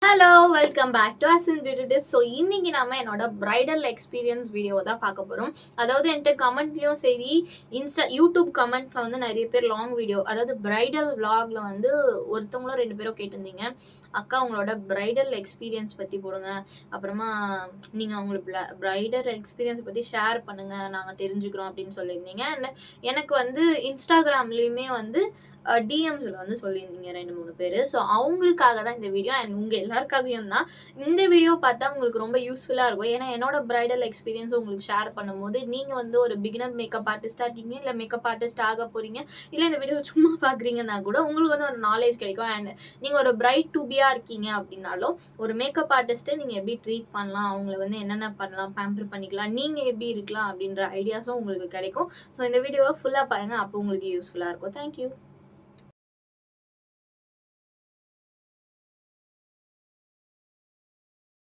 Hello welcome back to Asan beauty tips. So இன்னைக்கு நாம என்னோட பிரைடல் எக்ஸ்பீரியன்ஸ் வீடியோ தான் பார்க்க போகிறோம். அதாவது என்கிட்ட கமெண்ட்லேயும் சரி, யூடியூப் கமெண்ட்ல வந்து நிறைய பேர் லாங் வீடியோ, அதாவது பிரைடல் விளாக்ல வந்து ஒருத்தவங்களோ 2 பேரோ கேட்டிருந்தீங்க, அக்கா உங்களோட பிரைடல் எக்ஸ்பீரியன்ஸ் பற்றி போடுங்க, அப்புறமா நீங்கள் அவங்களுக்கு பிரைடல் எக்ஸ்பீரியன்ஸ் பற்றி ஷேர் பண்ணுங்க, நாங்கள் தெரிஞ்சுக்கிறோம் அப்படின்னு சொல்லியிருந்தீங்க. அண்ட் எனக்கு வந்து இன்ஸ்டாகிராம்லேயுமே வந்து டிஎம்ஸில் வந்து சொல்லியிருந்தீங்க 2-3 பேர். ஸோ அவங்களுக்காக தான் இந்த வீடியோ. அண்ட் உங்கள் எல்லாருக்காகவும் தான் இந்த வீடியோ பார்த்தா உங்களுக்கு ரொம்ப யூஸ்ஃபுல்லாக இருக்கும். ஏன்னா என்னோட பிரைடல் எக்ஸ்பீரியன்ஸ் உங்களுக்கு ஷேர் பண்ணும்போது நீங்கள் வந்து ஒரு பிகினர் மேக்கப் ஆர்டிஸ்டாக இருக்கீங்க, இல்லை மேக்கப் ஆர்டிஸ்ட் ஆக போகிறீங்க, இல்லை இந்த வீடியோ சும்மா பார்க்குறீங்கன்னா கூட உங்களுக்கு வந்து ஒரு நாலேஜ் கிடைக்கும். அண்ட் நீங்கள் ஒரு பிரைட் டூபியாக இருக்கீங்க அப்படின்னாலும் ஒரு மேக்கப் ஆர்டிஸ்ட்டை நீங்கள் எப்படி ட்ரீட் பண்ணலாம், அவங்கள வந்து என்னென்ன பண்ணலாம், பேம்பர் பண்ணிக்கலாம், நீங்கள் எப்படி இருக்கலாம் அப்படின்ற ஐடியாஸும் உங்களுக்கு கிடைக்கும். ஸோ இந்த வீடியோவை ஃபுல்லாக பாருங்கள், அப்போ உங்களுக்கு யூஸ்ஃபுல்லாக இருக்கும். தேங்க்யூ.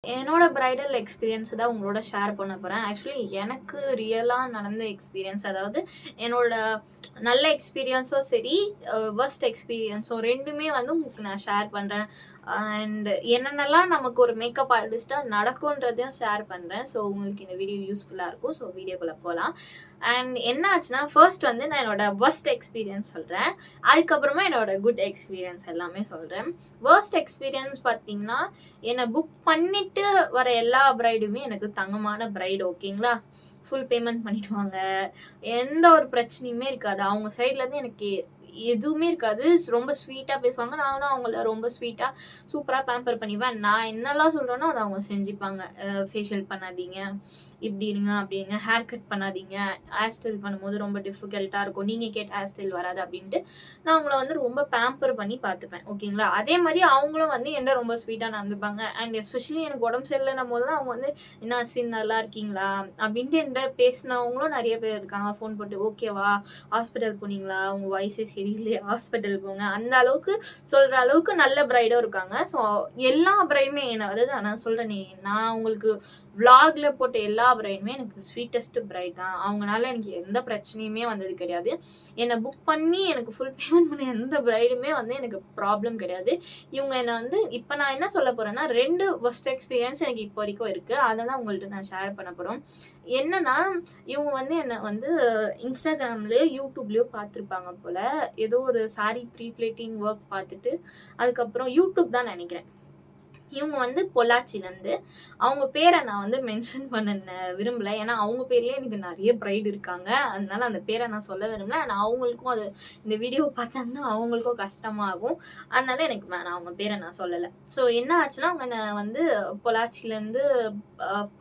என்னோட பிரைடல் எக்ஸ்பீரியன்ஸ் தான் உங்களோட ஷேர் பண்ண போகிறேன். ஆக்சுவலி எனக்கு ரியலாக நடந்த எக்ஸ்பீரியன்ஸ், அதாவது என்னோட நல்ல எக்ஸ்பீரியன்ஸும் சரி, வர்ஸ்ட் எக்ஸ்பீரியன்ஸும் ரெண்டுமே வந்து உங்களுக்கு நான் ஷேர் பண்ணுறேன். அண்ட் என்னென்னலாம் நமக்கு ஒரு மேக்கப் ஆர்டிஸ்ட்டாக நடக்கும்ன்றதையும் ஷேர் பண்ணுறேன். ஸோ உங்களுக்கு இந்த வீடியோ யூஸ்ஃபுல்லாக இருக்கும். ஸோ வீடியோக்குள்ளே போகலாம். அண்ட் என்ன ஆச்சுன்னா, ஃபர்ஸ்ட் வந்து நான் என்னோட வர்ஸ்ட் எக்ஸ்பீரியன்ஸ் சொல்கிறேன், அதுக்கப்புறமா என்னோட குட் எக்ஸ்பீரியன்ஸ் எல்லாமே சொல்கிறேன். வர்ஸ்ட் எக்ஸ்பீரியன்ஸ் பார்த்தீங்கன்னா, என்னை புக் பண்ணிட்டு வர எல்லா பிரைடுமே எனக்கு தங்கமான பிரைடு, ஓகேங்களா? ஃபுல் பேமெண்ட் பண்ணிடுவாங்க, எந்த ஒரு பிரச்சனையுமே இருக்காது, அவங்க சைட்லேருந்து எனக்கு எதுவுமே இருக்காது. ரொம்ப ஸ்வீட்டாக பேசுவாங்க, நானும் அவங்கள ரொம்ப ஸ்வீட்டாக சூப்பராக பேம்பர் பண்ணிப்பேன். நான் என்னெல்லாம் சொல்கிறேனோ அதை அவங்க செஞ்சுப்பாங்க. ஃபேஷியல் பண்ணாதீங்க, இப்படி இருங்க அப்படி இருங்க, ஹேர் கட் பண்ணாதீங்க, ஹேர் ஸ்டைல் பண்ணும்போது ரொம்ப டிஃபிகல்ட்டாக இருக்கும், நீங்கள் கேட்ட ஹேர் ஸ்டைல் வராது அப்படின்ட்டு நான் அவங்கள வந்து ரொம்ப பேம்பர் பண்ணி பார்த்துப்பேன், ஓகேங்களா? அதே மாதிரி அவங்களும் வந்து என்ன ரொம்ப ஸ்வீட்டாக நடந்துப்பாங்க. அண்ட் எஸ்பெஷலி எனக்கு உடம்பு சரியில்லைன்னும் போது தான் அவங்க வந்து என்ன சின் நல்லா இருக்கீங்களா அப்படின்ட்டு என்கிட்ட பேசினவங்களும் நிறைய பேர் இருக்காங்க. ஃபோன் போட்டு ஓகேவா, ஹாஸ்பிட்டல் போனீங்களா, உங்கள் வயசே சரியில்லையா, ஹாஸ்பிட்டல் போங்க, அந்த அளவுக்கு சொல்கிற அளவுக்கு நல்ல பிரைடும் இருக்காங்க. ஸோ எல்லா பிரைடுமே என்ன, அதாவது நான் சொல்கிறேனே, நான் உங்களுக்கு விளாக்ல போட்ட எல்லா பிரைடுமே எனக்கு ஸ்வீட்டஸ்ட் பிரைட் தான். அவங்களால எனக்கு எந்த பிரச்சனையுமே வந்தது கிடையாது. என்னை புக் பண்ணி எனக்கு ஃபுல் பேமெண்ட் பண்ண எந்த பிரைடுமே வந்து எனக்கு ப்ராப்ளம் கிடையாது. இவங்க என்னை வந்து இப்போ நான் என்ன சொல்ல போகிறேன்னா, 2 ஒர்ஸ்ட் எக்ஸ்பீரியன்ஸ் எனக்கு இப்போ வரைக்கும் இருக்குது. அதை தான் உங்கள்கிட்ட நான் ஷேர் பண்ண போகிறோம். என்னன்னா, இவங்க வந்து என்னை வந்து இன்ஸ்டாகிராம்லேயோ யூடியூப்லேயோ பார்த்துருப்பாங்க போல். ஏதோ ஒரு சாரீ ப்ரீ பிளேட்டிங் ஒர்க் பார்த்துட்டு, அதுக்கப்புறம் யூடியூப் தான் நினைக்கிறேன். இவங்க வந்து பொள்ளாச்சிலேருந்து, அவங்க பேரை நான் வந்து மென்ஷன் பண்ண விரும்பலை. ஏன்னா அவங்க பேர்லேயே எனக்கு நிறைய பிரைடு இருக்காங்க, அதனால அந்த பேரை நான் சொல்ல விரும்பல. ஆனால் அவங்களுக்கும் அது இந்த வீடியோவை பார்த்தாங்கன்னா அவங்களுக்கும் கஷ்டமாகும், அதனால எனக்கு வேணாம், அவங்க பேரை நான் சொல்லலை. ஸோ என்ன ஆச்சுன்னா, அவங்க நான் வந்து பொள்ளாச்சிலேருந்து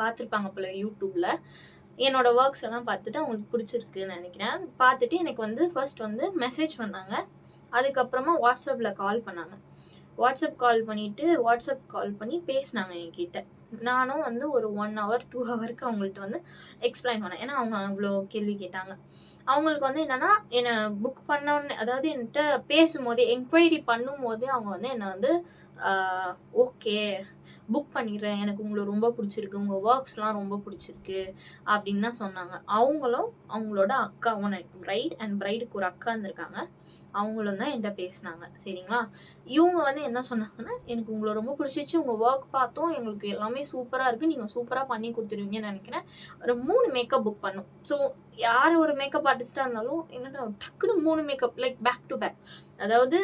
பார்த்துருப்பாங்க போல யூடியூப்பில். என்னோட ஒர்க்ஸ் எல்லாம் பார்த்துட்டு அவங்களுக்கு பிடிச்சிருக்குன்னு நினைக்கிறேன். பார்த்துட்டு எனக்கு வந்து ஃபர்ஸ்ட் வந்து மெசேஜ் பண்ணாங்க, அதுக்கப்புறமா வாட்ஸ்அப்பில் கால் பண்ணாங்க. வாட்ஸ்அப் கால் பண்ணி பேசினாங்க என்கிட்ட. நானும் வந்து ஒரு 1 hour 2 ஹவருக்கு அவங்கள்ட்ட வந்து எக்ஸ்பிளைன் பண்ணேன். ஏன்னா அவங்க அவ்வளோ கேள்வி கேட்டாங்க. அவங்களுக்கு வந்து என்னன்னா, என்னை புக் பண்ணோன்னே, அதாவது என்கிட்ட பேசும்போதே, என்கொயரி பண்ணும்போதே அவங்க வந்து என்னை வந்து ஓகே புக் பண்ணிடுறேன், எனக்கு உங்களை ரொம்ப பிடிச்சிருக்கு, உங்கள் ஒர்க்ஸ்லாம் ரொம்ப பிடிச்சிருக்கு அப்படின்னு தான் சொன்னாங்க. அவங்களும் அவங்களோட அக்காவும், பிரைட் அண்ட் பிரைடுக்கு ஒரு அக்கா இருந்திருக்காங்க, அவங்களும் தான் என்கிட்ட பேசினாங்க, சரிங்களா? இவங்க வந்து என்ன சொன்னாங்கன்னா, எனக்கு உங்களை ரொம்ப பிடிச்சிச்சு, உங்கள் ஒர்க் பார்த்தோம், எங்களுக்கு எல்லாமே சூப்பராக இருக்குது, நீங்கள் சூப்பராக பண்ணி கொடுத்துருவீங்கன்னு நினைக்கிறேன், ஒரு 3 மேக்கப் புக் பண்ணும். ஸோ யார் ஒரு மேக்கப் ஆர்டிஸ்ட்டாக இருந்தாலும் என்னென்ன டக்குன்னு 3 makeup like back to back. அதாவது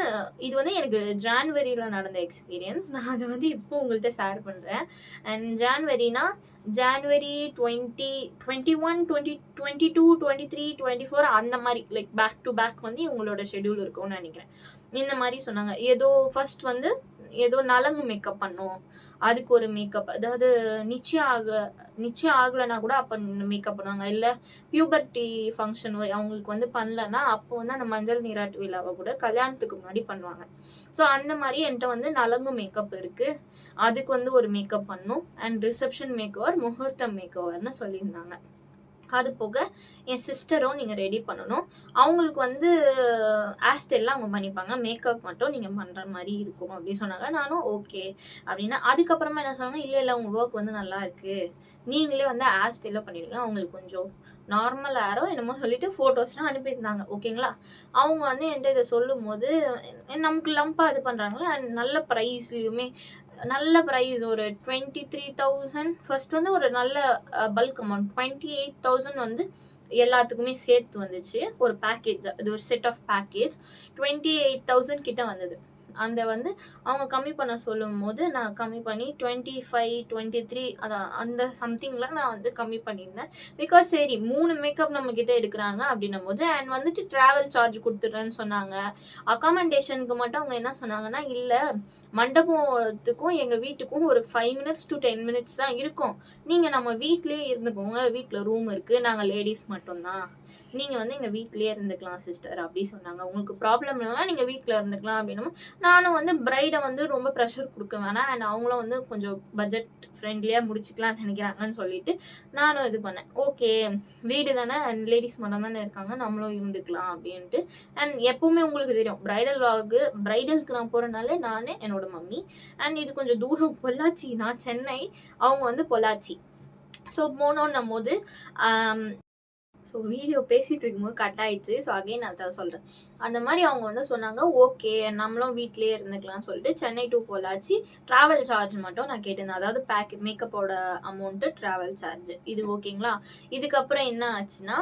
இது வந்து எனக்கு ஜான்வரியில் நடந்த எக்ஸ்பீரியன்ஸ். நான் அதை வந்து இப்போ உங்கள்கிட்ட ஷேர் பண்ணுறேன். அண்ட் ஜான்வரி 20, 21, 20, 22, 23, 24 அந்த மாதிரி லைக் பேக் டு பேக் வந்து இவங்களோட ஷெடியூல் இருக்கும்னு நினைக்கிறேன். இந்த மாதிரி சொன்னாங்க. ஏதோ ஃபர்ஸ்ட் வந்து ஏதோ நலங்கு மேக்கப் பண்ணோம், அதுக்கு ஒரு மேக்கப், அதாவது நிச்சயம் ஆகலைன்னா கூட அப்போ மேக்கப் பண்ணுவாங்க, இல்லை பியூபர்ட்டி ஃபங்க்ஷன் அவங்களுக்கு வந்து பண்ணலன்னா அப்போ வந்து அந்த மஞ்சள் நீராட்டு விழாவை கூட கல்யாணத்துக்கு முன்னாடி பண்ணுவாங்க. ஸோ அந்த மாதிரி என்கிட்ட வந்து நலங்கு மேக்கப் இருக்குது, அதுக்கு வந்து ஒரு மேக்கப் பண்ணும். அண்ட் ரிசப்ஷன் மேக்கோவர், முகூர்த்தம் மேக்கோவர்னு சொல்லியிருந்தாங்க. அது போக என் சிஸ்டரும் நீங்கள் ரெடி பண்ணணும், அவங்களுக்கு வந்து ஹேர் ஸ்டைல்லாம் அவங்க பண்ணிப்பாங்க, மேக்கப் மட்டும் நீங்கள் பண்ணுற மாதிரி இருக்கும் அப்படின்னு சொன்னாங்க. நானும் ஓகே அப்படின்னா, அதுக்கப்புறமா என்ன சொன்னாங்க, இல்லை உங்கள் ஒர்க் வந்து நல்லா இருக்குது, நீங்களே வந்து ஹேர் ஸ்டைலாக பண்ணிடுங்க, அவங்களுக்கு கொஞ்சம் நார்மல் ஹேரோ என்னமோ சொல்லிட்டு ஃபோட்டோஸ்லாம் அனுப்பியிருந்தாங்க. ஓகேங்களா? அவங்க வந்து என்ட்ட இத சொல்லும்போது, நமக்கு லம்பா இது பண்றாங்கல்ல, அண்ட் நல்ல ப்ரைஸ்லயுமே நல்ல ப்ரைஸ் ஒரு 23,000 ஃபர்ஸ்ட் வந்து ஒரு நல்ல பல்க் அமௌண்ட் 28,000 வந்து எல்லாத்துக்குமே சேர்த்து வந்துச்சு. ஒரு பேக்கேஜ். அது ஒரு செட் ஆஃப் பேக்கேஜ். 28,000 கிட்ட வந்தது. அந்த வந்து அவங்க கம்மி பண்ண சொல்லும்போது, நான் கம்மி பண்ணி 25, 23 அதான் அந்த சம்திங்ல நான் வந்து கம்மி பண்ணியிருந்தேன். பிகாஸ் சரி 3 மேக்கப் நம்ம கிட்ட எடுக்குறாங்க அப்படின்னும்போது அண்ட் வந்துட்டு டிராவல் சார்ஜ் குடுத்துடுறேன்னு சொன்னாங்க. அக்காமடேஷனுக்கு மட்டும் அவங்க என்ன சொன்னாங்கன்னா, இல்ல மண்டபத்துக்கும் எங்க வீட்டுக்கும் ஒரு 5 மினிட்ஸ் டூ 10 மினிட்ஸ் தான் இருக்கும். நீங்க நம்ம வீட்லயே இருந்துக்கோங்க. வீட்ல ரூம் இருக்கு. நாங்க லேடீஸ் மட்டும் தான். நீங்க வந்து எங்க வீட்லயே இருந்துக்கலாம் சிஸ்டர் அப்படி சொன்னாங்க. உங்களுக்கு ப்ராப்ளம் இல்லன்னா நீங்க வீட்ல இருந்துக்கலாம் அப்படின்னும் நானும் வந்து பிரைட வந்து ரொம்ப ப்ரெஷர் குடுக்க வேணாம். அண்ட் அவங்களும் வந்து கொஞ்சம் பட்ஜெட் ஃப்ரெண்ட்லியா முடிச்சுக்கலாம்னு நெனைக்கிறாங்கன்னு சொல்லிட்டு, நானும் இது பண்ணேன். ஓகே வீடு தானே லேடீஸ் மட்டும் தானே இருக்காங்க. நம்மளும் இருந்துக்கலாம் அப்படின்ட்டு. அண்ட் எப்பவுமே உங்களுக்கு தெரியும் பிரைடலுக்கு நான் போறனால நானு, என்னோட மம்மி. அண்ட் இது கொஞ்சம் தூரம் பொள்ளாச்சி. நான் சென்னை. அவங்க வந்து பொள்ளாச்சி. ஸோ போனோன்னும்போது ஸோ வீடியோ பேசிட்டு இருக்கும்போது கட் ஆயிடுச்சு. ஸோ அகைன் அதான் சொல்றேன். அந்த மாரி அவங்க வந்து சொன்னாங்க, ஓகே நம்மளும் வீட்லயே இருந்துக்கலாம்னு சொல்லிட்டு Chennai to Pollachi travel charge மட்டும் நான் கேட்டிருந்தேன். அதாவது மேக்கப்போட அமௌண்ட், டிராவல் சார்ஜ் இது ஓகேங்களா? இதுக்கப்புறம் என்ன ஆச்சுன்னா,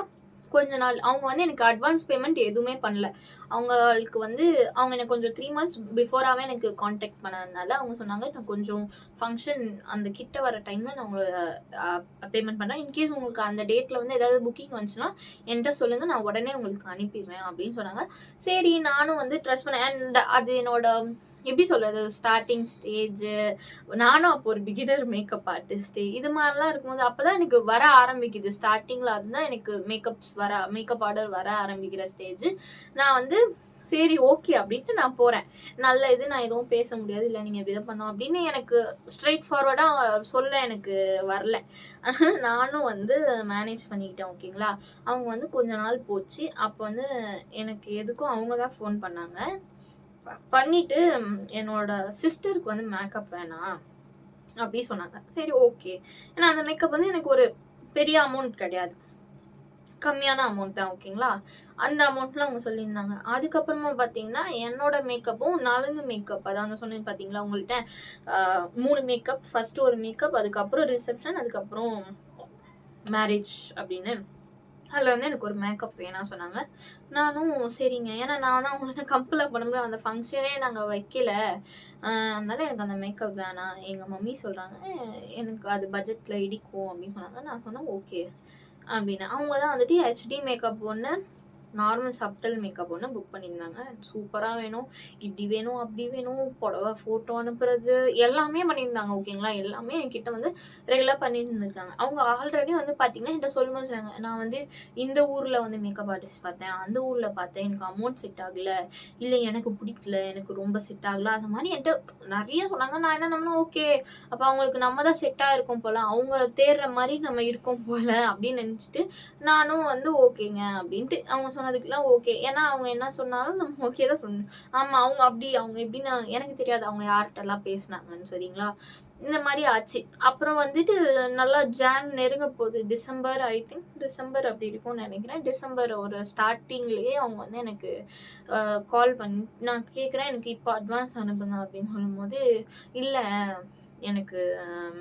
கொஞ்ச நாள் அவங்க வந்து எனக்கு அட்வான்ஸ் பேமெண்ட் எதுவுமே பண்ணல. அவங்களுக்கு வந்து அவங்க எனக்கு கொஞ்சம் 3 மந்த்ஸ் பிஃபோராவே எனக்கு கான்டாக்ட் பண்ணதுனால அவங்க சொன்னாங்க, நான் கொஞ்சம் ஃபங்ஷன் அந்த கிட்ட வர டைம்ல நான் உங்கள பேமெண்ட் பண்றேன். இன்கேஸ் உங்களுக்கு அந்த டேட்ல வந்து ஏதாவது புக்கிங் வந்துச்சுன்னா என்கிட்ட சொல்லுங்க. நான் உடனே உங்களுக்கு அனுப்பிடுறேன் அப்படின்னு சொன்னாங்க. சரி நானும் வந்து ட்ரஸ்ட் பண்ணேன். அண்ட் அது என்னோட எப்படி சொல்றது ஸ்டார்டிங் ஸ்டேஜ். நானும் அப்போ ஒரு பிகினர் மேக்கப் ஆர்டிஸ்ட். இது மாதிரிலாம் இருக்கும்போது அப்பதான் எனக்கு வர ஆரம்பிக்குது. ஸ்டார்டிங்ல அதுதான் எனக்கு மேக்கப் ஆர்டர் வர ஆரம்பிக்கிற ஸ்டேஜ். நான் வந்து சரி ஓகே அப்படின்ட்டு நான் போறேன். நல்ல இது நான் எதுவும் பேச முடியாது. இல்ல நீங்க இப்படி தான் பண்ணணும் அப்படின்னு எனக்கு ஸ்ட்ரெயிட் ஃபார்வர்டா சொல்ல எனக்கு வரல. நானும் வந்து மேனேஜ் பண்ணிக்கிட்டேன் ஓகேங்களா? அவங்க வந்து கொஞ்ச நாள் போச்சு. அப்போ வந்து எனக்கு எதுக்கும் அவங்க தான் ஃபோன் பண்ணாங்க. பண்ணிட்டு என்னோட சிஸ்டருக்கு வந்து மேக்கப் வேணாம் அப்படி சொன்னாங்க. சரி ஓகே. ஏன்னா அந்த மேக்கப் வந்து எனக்கு ஒரு பெரிய அமௌண்ட் கிடையாது. கம்மியான அமௌண்ட் தான் ஓகேங்களா? அந்த அமௌண்ட்ல அவங்க சொல்லியிருந்தாங்க. அதுக்கப்புறமா பார்த்தீங்கன்னா, என்னோட மேக்கப்பும் நலுங்கு மேக்கப் அதான் சொன்னேன் பார்த்தீங்களா உங்கள்ட்ட 3 மேக்கப். ஃபர்ஸ்ட் ஒரு மேக்கப், அதுக்கப்புறம் ரிசப்ஷன், அதுக்கப்புறம் மேரேஜ் அப்படின்னு. அதில் வந்து எனக்கு ஒரு மேக்கப் வேணாம் சொன்னாங்க. நானும் சரிங்க. ஏன்னா நான் தான் அவங்கள்ட்ட கம்பெல்லாம் பண்ண முடியாது. அந்த ஃபங்க்ஷனே நாங்கள் வைக்கல. அதனால எனக்கு அந்த மேக்கப் வேணாம். எங்கள் மம்மி சொல்கிறாங்க, எனக்கு அது பட்ஜெட்டில் இடிக்கும் அப்படின்னு சொன்னாங்க. நான் சொன்னேன் ஓகே அப்படின்னு. அவங்க தான் வந்துட்டு ஹெச்டி மேக்கப் ஒன்று, நார்மல் சப்டல் மேக்கப் ஒன்று புக் பண்ணியிருந்தாங்க. சூப்பராக வேணும், இப்படி வேணும், அப்படி வேணும், புடவை ஃபோட்டோ அனுப்புறது எல்லாமே பண்ணியிருந்தாங்க ஓகேங்களா? எல்லாமே என்கிட்ட வந்து ரெகுலர் பண்ணிட்டு இருந்திருக்காங்க. அவங்க ஆல்ரெடி வந்து பார்த்தீங்கன்னா என்கிட்ட சொல்லும்போது சொன்னாங்க, நான் வந்து இந்த ஊரில் வந்து மேக்கப் ஆர்டிஸ்ட் பார்த்தேன், அந்த ஊரில் பார்த்தேன், எனக்கு அமௌண்ட் செட் ஆகலை, இல்லை எனக்கு பிடிக்கல, எனக்கு ரொம்ப செட் ஆகலை, அந்த மாதிரி என்கிட்ட நிறைய சொன்னாங்க. நான் என்ன நம்பினேன், ஓகே அப்போ அவங்களுக்கு நம்ம தான் செட் ஆகிருக்கோம் போல, அவங்க தேடுற மாதிரி நம்ம இருக்கோம் போல அப்படின்னு நினச்சிட்டு நானும் வந்து ஓகேங்க அப்படின்ட்டு அவங்க சொன்னதுக்கெல்லாம் ஓகே. ஏன்னா அவங்க என்ன சொன்னாலும் நம்ம ஓகே தான் சொன்னோம். ஆமா அவங்க அப்படி அவங்க எப்படின்னு எனக்கு தெரியாது அவங்க யார்கிட்டலாம் பேசினாங்கன்னு சரிங்களா? இந்த மாதிரி ஆச்சு. அப்புறம் வந்துட்டு நல்லா நெருங்க போகுது. டிசம்பர் ஐ திங்க் டிசம்பர் அப்படி இருக்கும்னு நினைக்கிறேன். டிசம்பர் ஒரு ஸ்டார்டிங்லேயே அவங்க வந்து எனக்கு கால் பண்ணி நான் கேட்குறேன், எனக்கு இப்போ அட்வான்ஸ் அனுப்புங்க அப்படின்னு சொல்லும்போது, இல்லை எனக்கு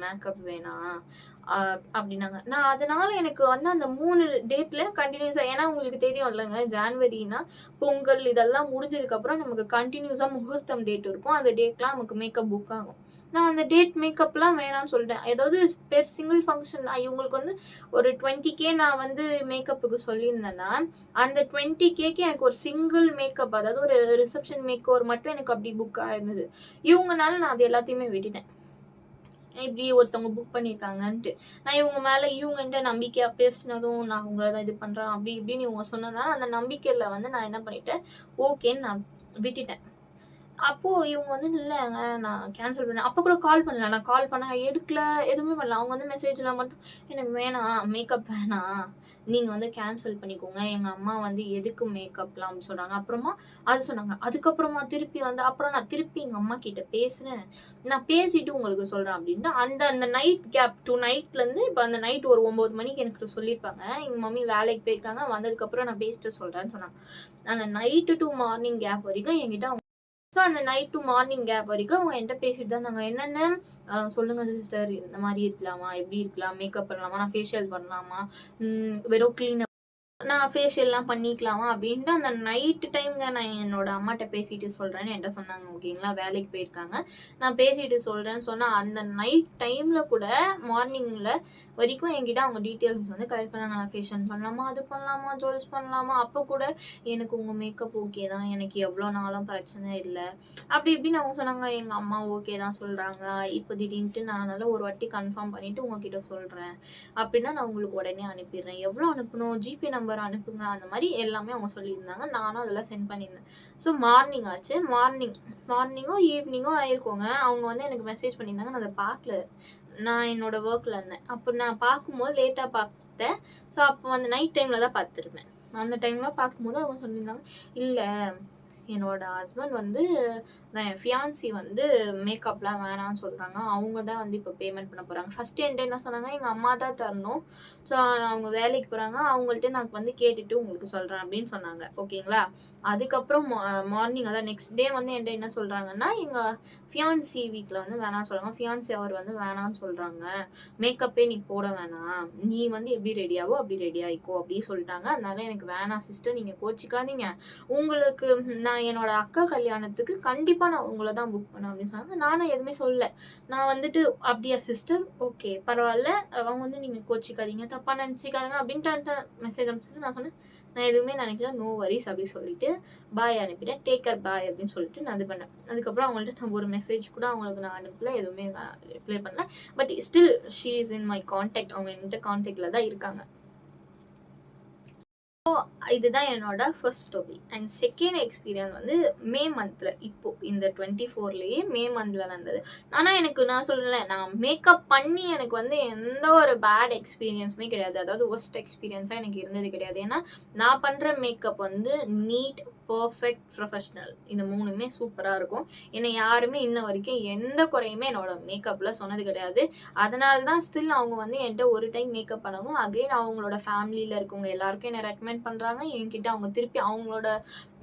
மேக்கப் வேணாம் அப்படின்னாங்க. நான் அதனால எனக்கு வந்து அந்த 3 டேட்ல கண்டினியூஸா ஏன்னா உங்களுக்கு தெரியும் இல்லைங்க ஜான்வரினா பொங்கல் இதெல்லாம் முடிஞ்சதுக்கப்புறம் நமக்கு கண்டினியூஸா முகூர்த்தம் டேட் இருக்கும். அந்த டேட்லாம் நமக்கு மேக்கப் புக் ஆகும். நான் அந்த டேட் மேக்கப்லாம் வேணாம்னு சொல்லிட்டேன். ஏதாவது சிங்கிள் ஃபங்க்ஷன் இவங்களுக்கு வந்து ஒரு 20K நான் வந்து மேக்கப்புக்கு சொல்லியிருந்தேன்னா, அந்த 20Kக்கு எனக்கு ஒரு சிங்கிள் மேக்கப் அதாவது ஒரு ரிசப்ஷன் மேக் ஓவர் மட்டும் எனக்கு அப்படி புக் ஆயிருந்தது. இவங்கனால நான் அது எல்லாத்தையுமே விட்டுட்டேன். இப்படி ஒருத்தவங்க புக் பண்ணியிருக்காங்கன்ட்டு. நான் இவங்க மேல இவங்கன்ட்ட நம்பிக்கையா பேசினதும், நான் உங்கள தான் இது பண்றேன் அப்படி இப்படின்னு இவங்க சொன்னதால, அந்த நம்பிக்கையில வந்து நான் என்ன பண்ணிட்டேன், ஓகேன்னு நான் விட்டுட்டேன். அப்போ இவங்க வந்து இல்லங்க நான் கேன்சல் பண்ணேன். அப்ப கூட கால் பண்ணல. நான் கால் பண்ணா எடுக்கல, எதுவுமே பண்ணல. அவங்க வந்து மெசேஜ்ல மட்டும் எனக்கு வேணாம், மேக்கப் வேணாம். நீங்க வந்து கேன்சல் பண்ணிக்கோங்க. எங்க அம்மா வந்து எதுக்கு மேக்கப்லாம் அப்படின்னு சொன்னாங்க. அப்புறமா அது சொன்னாங்க. அதுக்கப்புறமா திருப்பி வந்து அப்புறம் நான் திருப்பி எங்க அம்மா கிட்ட பேசுனேன். நான் பேசிட்டு உங்களுக்கு சொல்றேன் அப்படின்ட்டு அந்த அந்த நைட் கேப் 2 நைட்லேருந்து இப்ப அந்த நைட் ஒரு 9 மணிக்கு எனக்கு சொல்லியிருப்பாங்க. எங்க மம்மி வேலைக்கு போயிருக்காங்க. வந்ததுக்கப்புறம் நான் பேசிட்டு சொல்றேன்னு சொன்னாங்க. அந்த நைட்டு டூ மார்னிங் கேப் வரைக்கும் என்கிட்ட ஸோ அந்த நைட் டூ மார்னிங் கேப் வரைக்கும் அவங்க என்கிட்ட பேசிட்டு தான் இருந்தாங்க. என்னென்ன சொல்லுங்க சிஸ்டர் இந்த மாதிரி இருக்கலாமா? எப்படி இருக்கலாம்? மேக்கப் பண்ணலாமா? நான் ஃபேஷியல் பண்ணலாமா? வெறும் கிளீன் நான் ஃபேஷியல்லாம் பண்ணிக்கலாமா? அப்படின்ட்டு அந்த நைட் டைம்ங்க நான் என்னோட அம்மாட்ட பேசிட்டு சொல்றேன்னு என்ட்ட சொன்னாங்க. ஓகேங்களா? வேலைக்கு போயிருக்காங்க. நான் பேசிட்டு சொல்றேன்னு சொன்னா, அந்த நைட் டைம்ல கூட மார்னிங்ல வரைக்கும் என்கிட்ட அவங்க டீட்டெயில்ஸ் வந்து கலெக்ட் பண்ணாங்க. நான் ஃபேஷியல் பண்ணலாமா? அது பண்ணலாமா? ஜுவல்ஸ் பண்ணலாமா? அப்ப கூட எனக்கு உங்க மேக்கப் ஓகே தான். எனக்கு எவ்வளோ நாளும் பிரச்சனை இல்ல. அப்படி இப்படின்னு அவங்க சொன்னாங்க. எங்க அம்மா ஓகே தான் சொல்றாங்க. இப்போ திடீர்னுட்டு நான் அதனால ஒரு வாட்டி கன்ஃபார்ம் பண்ணிட்டு உங்ககிட்ட சொல்றேன். அப்படின்னா நான் உங்களுக்கு உடனே அனுப்பிடுறேன். எவ்வளோ அனுப்பணும்? ஜிபே நம்பர் அனுப்புங்க. அந்த மாதிரி எல்லாமே அவங்க சொல்லியிருந்தாங்க. நானும் அதெல்லாம் சென்ட் பண்ணியிருந்தேன். ஸோ மார்னிங் ஆச்சு. மார்னிங்கோ ஈவினிங்கோ ஆயிருக்கோங்க. அவங்க வந்து எனக்கு மெசேஜ் பண்ணியிருந்தாங்க. நான் அதை பார்க்கல. நான் என்னோட ஒர்க்ல இருந்தேன். அப்போ நான் பார்க்கும்போது லேட்டா பார்த்தேன். ஸோ அப்போ அந்த நைட் டைம்ல தான் பார்த்துருப்பேன். அந்த டைம்ல பார்க்கும்போது அவங்க சொல்லியிருந்தாங்க, இல்ல என்னோட ஹஸ்பண்ட் வந்து என் ஃபியான்சி வந்து மேக்கப்லாம் வேணான்னு சொல்றாங்க. அவங்க தான் வந்து இப்போ பேமெண்ட் பண்ண போறாங்க. ஃபர்ஸ்ட் என்ட்ட என்ன சொன்னாங்க, எங்க அம்மா தான் தரணும். ஸோ அவங்க வேலைக்கு போறாங்க. அவங்கள்ட்ட நான் வந்து கேட்டுட்டு உங்களுக்கு சொல்றேன் அப்படின்னு சொன்னாங்க. ஓகேங்களா? அதுக்கப்புறம் மார்னிங் அதான் நெக்ஸ்ட் டே வந்து என்ட்ட என்ன சொல்றாங்கன்னா, எங்க ஃபியான்சி வீட்ல வந்து வேணாம்னு சொல்றாங்க. ஃபியான்சி அவர் வந்து வேணான்னு சொல்றாங்க. மேக்கப்பே நீ போட வேணாம். நீ வந்து எப்படி ரெடியாவோ அப்படி ரெடி ஆயிக்கோ அப்படின்னு சொல்லிட்டாங்க. அதனால எனக்கு வேணாம் சிஸ்டர், நீங்க கோச்சிக்காதீங்க. உங்களுக்கு நான் என்னோட அக்கா கல்யாணத்துக்கு கண்டிப்பா நான் உங்கள தான் புக் பண்ணேன் அப்படின்னு சொன்னாங்க. நானும் எதுவுமே சொல்லல. நான் வந்துட்டு அப்படியா சிஸ்டர்? ஓகே பரவால்ல. அவங்க வந்து நீங்க கோச்சிக்காதீங்க, தப்பா நினைச்சுக்காதீங்க அப்படின்ட்டு மெசேஜ் அனுப்பிச்சுட்டு நான் சொன்னேன், நான் எதுவுமே நினைக்கல. நோ வரிஸ் அப்படின்னு சொல்லிட்டு பாய் அனுப்பிட்டேன். டேக் கேர் பாய் அப்படின்னு சொல்லிட்டு நான் இது பண்ணேன். அதுக்கப்புறம் அவங்கள்ட்ட நான் ஒரு மெசேஜ் கூட அவங்களுக்கு நான் அனுப்பல. எதுவுமே நான் ரிப்ளை பண்ணல. But still she is in my contact. அவங்க என்கிட்ட கான்டாக்ட்ல தான் இருக்காங்க. இதுதான் என்னோட first story. And second experience வந்து மே மந்த்ல இப்போ இந்த 24லயே மே மந்த்ல நடந்தது. ஆனா எனக்கு நான் சொல்றேன்ல, நான் மேக்கப் பண்ணி எனக்கு வந்து எந்த ஒரு பேட் எக்ஸ்பீரியன்ஸுமே கிடையாது. அதாவது வொர்ஸ்ட் எக்ஸ்பீரியன்ஸா எனக்கு இருந்தது கிடையாது. ஏன்னா நான் பண்ற மேக்கப் வந்து நீட், பெர்ஃபெக்ட், ப்ரொஃபஷனல் இந்த 3மே சூப்பரா இருக்கும். என்னை யாருமே இன்ன வரைக்கும் எந்த குறையுமே என்னோட மேக்கப்ல சொன்னது கிடையாது. அதனால தான் ஸ்டில் அவங்க வந்து என்கிட்ட ஒரு டைம் மேக்கப் பண்ணவும் அகைன் அவங்களோட ஃபேமிலியில இருக்கவங்க எல்லாருக்கும் என்ன ரெக்கமெண்ட் பண்றாங்க. என்கிட்ட அவங்க திருப்பி அவங்களோட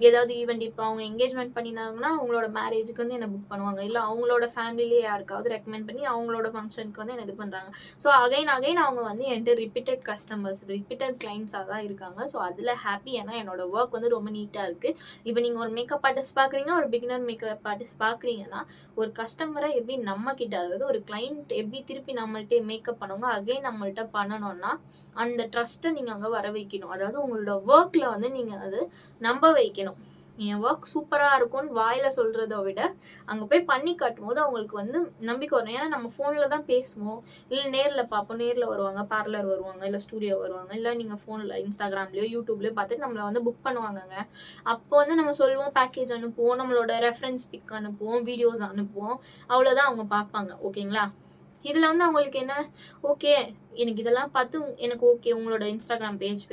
ஏதாவது ஈவெண்ட் இப்போ அவங்க என்கேஜ்மெண்ட் பண்ணியிருந்தாங்கன்னா அவங்களோட மேரேஜுக்கு வந்து என்ன புக் பண்ணுவாங்க. இல்லை அவங்களோட ஃபேமிலியிலே யாருக்காவது ரெக்கமெண்ட் பண்ணி அவங்களோட ஃபங்க்ஷனுக்கு வந்து என்ன இது பண்ணுறாங்க. ஸோ அகைன் அவங்க வந்து என்கிட்ட ரிப்பீட்டட் கஸ்டமர்ஸ், ரிப்பீட்டட் கிளைண்ட்ஸாக தான் இருக்காங்க. ஸோ அதில் ஹாப்பி. ஏன்னா என்னோட ஒர்க் வந்து ரொம்ப நீட்டாக இருக்குது. இப்போ நீங்கள் ஒரு மேக்கப் ஆர்டிஸ்ட் பார்க்குறீங்க, ஒரு பிகினர் மேக்கப் ஆர்டிஸ்ட் பார்க்குறீங்கன்னா ஒரு கஸ்டமரை எப்படி நம்ம கிட்ட, அதாவது ஒரு கிளைண்ட் எப்படி திருப்பி நம்மள்ட்ட மேக்கப் பண்ணுவாங்க அகைன் நம்மள்ட்ட பண்ணணும்னா அந்த ட்ரஸ்ட்டை நீங்கள் அங்கே வர வைக்கணும். அதாவது உங்களோட ஒர்க்கில் வந்து நீங்கள் அது நம்ப வைக்கணும். என் ஒர்க் சூப்பராக இருக்கும்னு வாயில் சொல்கிறத விட அங்கே போய் பண்ணி காட்டும் போது அவங்களுக்கு வந்து நம்பிக்கை வரும். ஏன்னா நம்ம ஃபோனில் தான் பேசுவோம், இல்லை நேரில் பார்ப்போம். நேரில் வருவாங்க, பார்லர் வருவாங்க, இல்லை ஸ்டூடியோ வருவாங்க, இல்லை நீங்கள் ஃபோனில் இன்ஸ்டாகிராம்லேயோ யூடியூப்லேயோ பார்த்துட்டு நம்மளை வந்து புக் பண்ணுவாங்கங்க. அப்போ வந்து நம்ம சொல்லுவோம், பேக்கேஜ் அனுப்புவோம், நம்மளோட ரெஃபரன்ஸ் பிக் அனுப்புவோம், வீடியோஸ் அனுப்புவோம். அவ்வளோதான் அவங்க பார்ப்பாங்க. ஓகேங்களா? இதில் வந்து அவங்களுக்கு என்ன, ஓகே எனக்கு இதெல்லாம் பார்த்து எனக்கு ஓகே உங்களோட இன்ஸ்டாகிராம் பேஜ்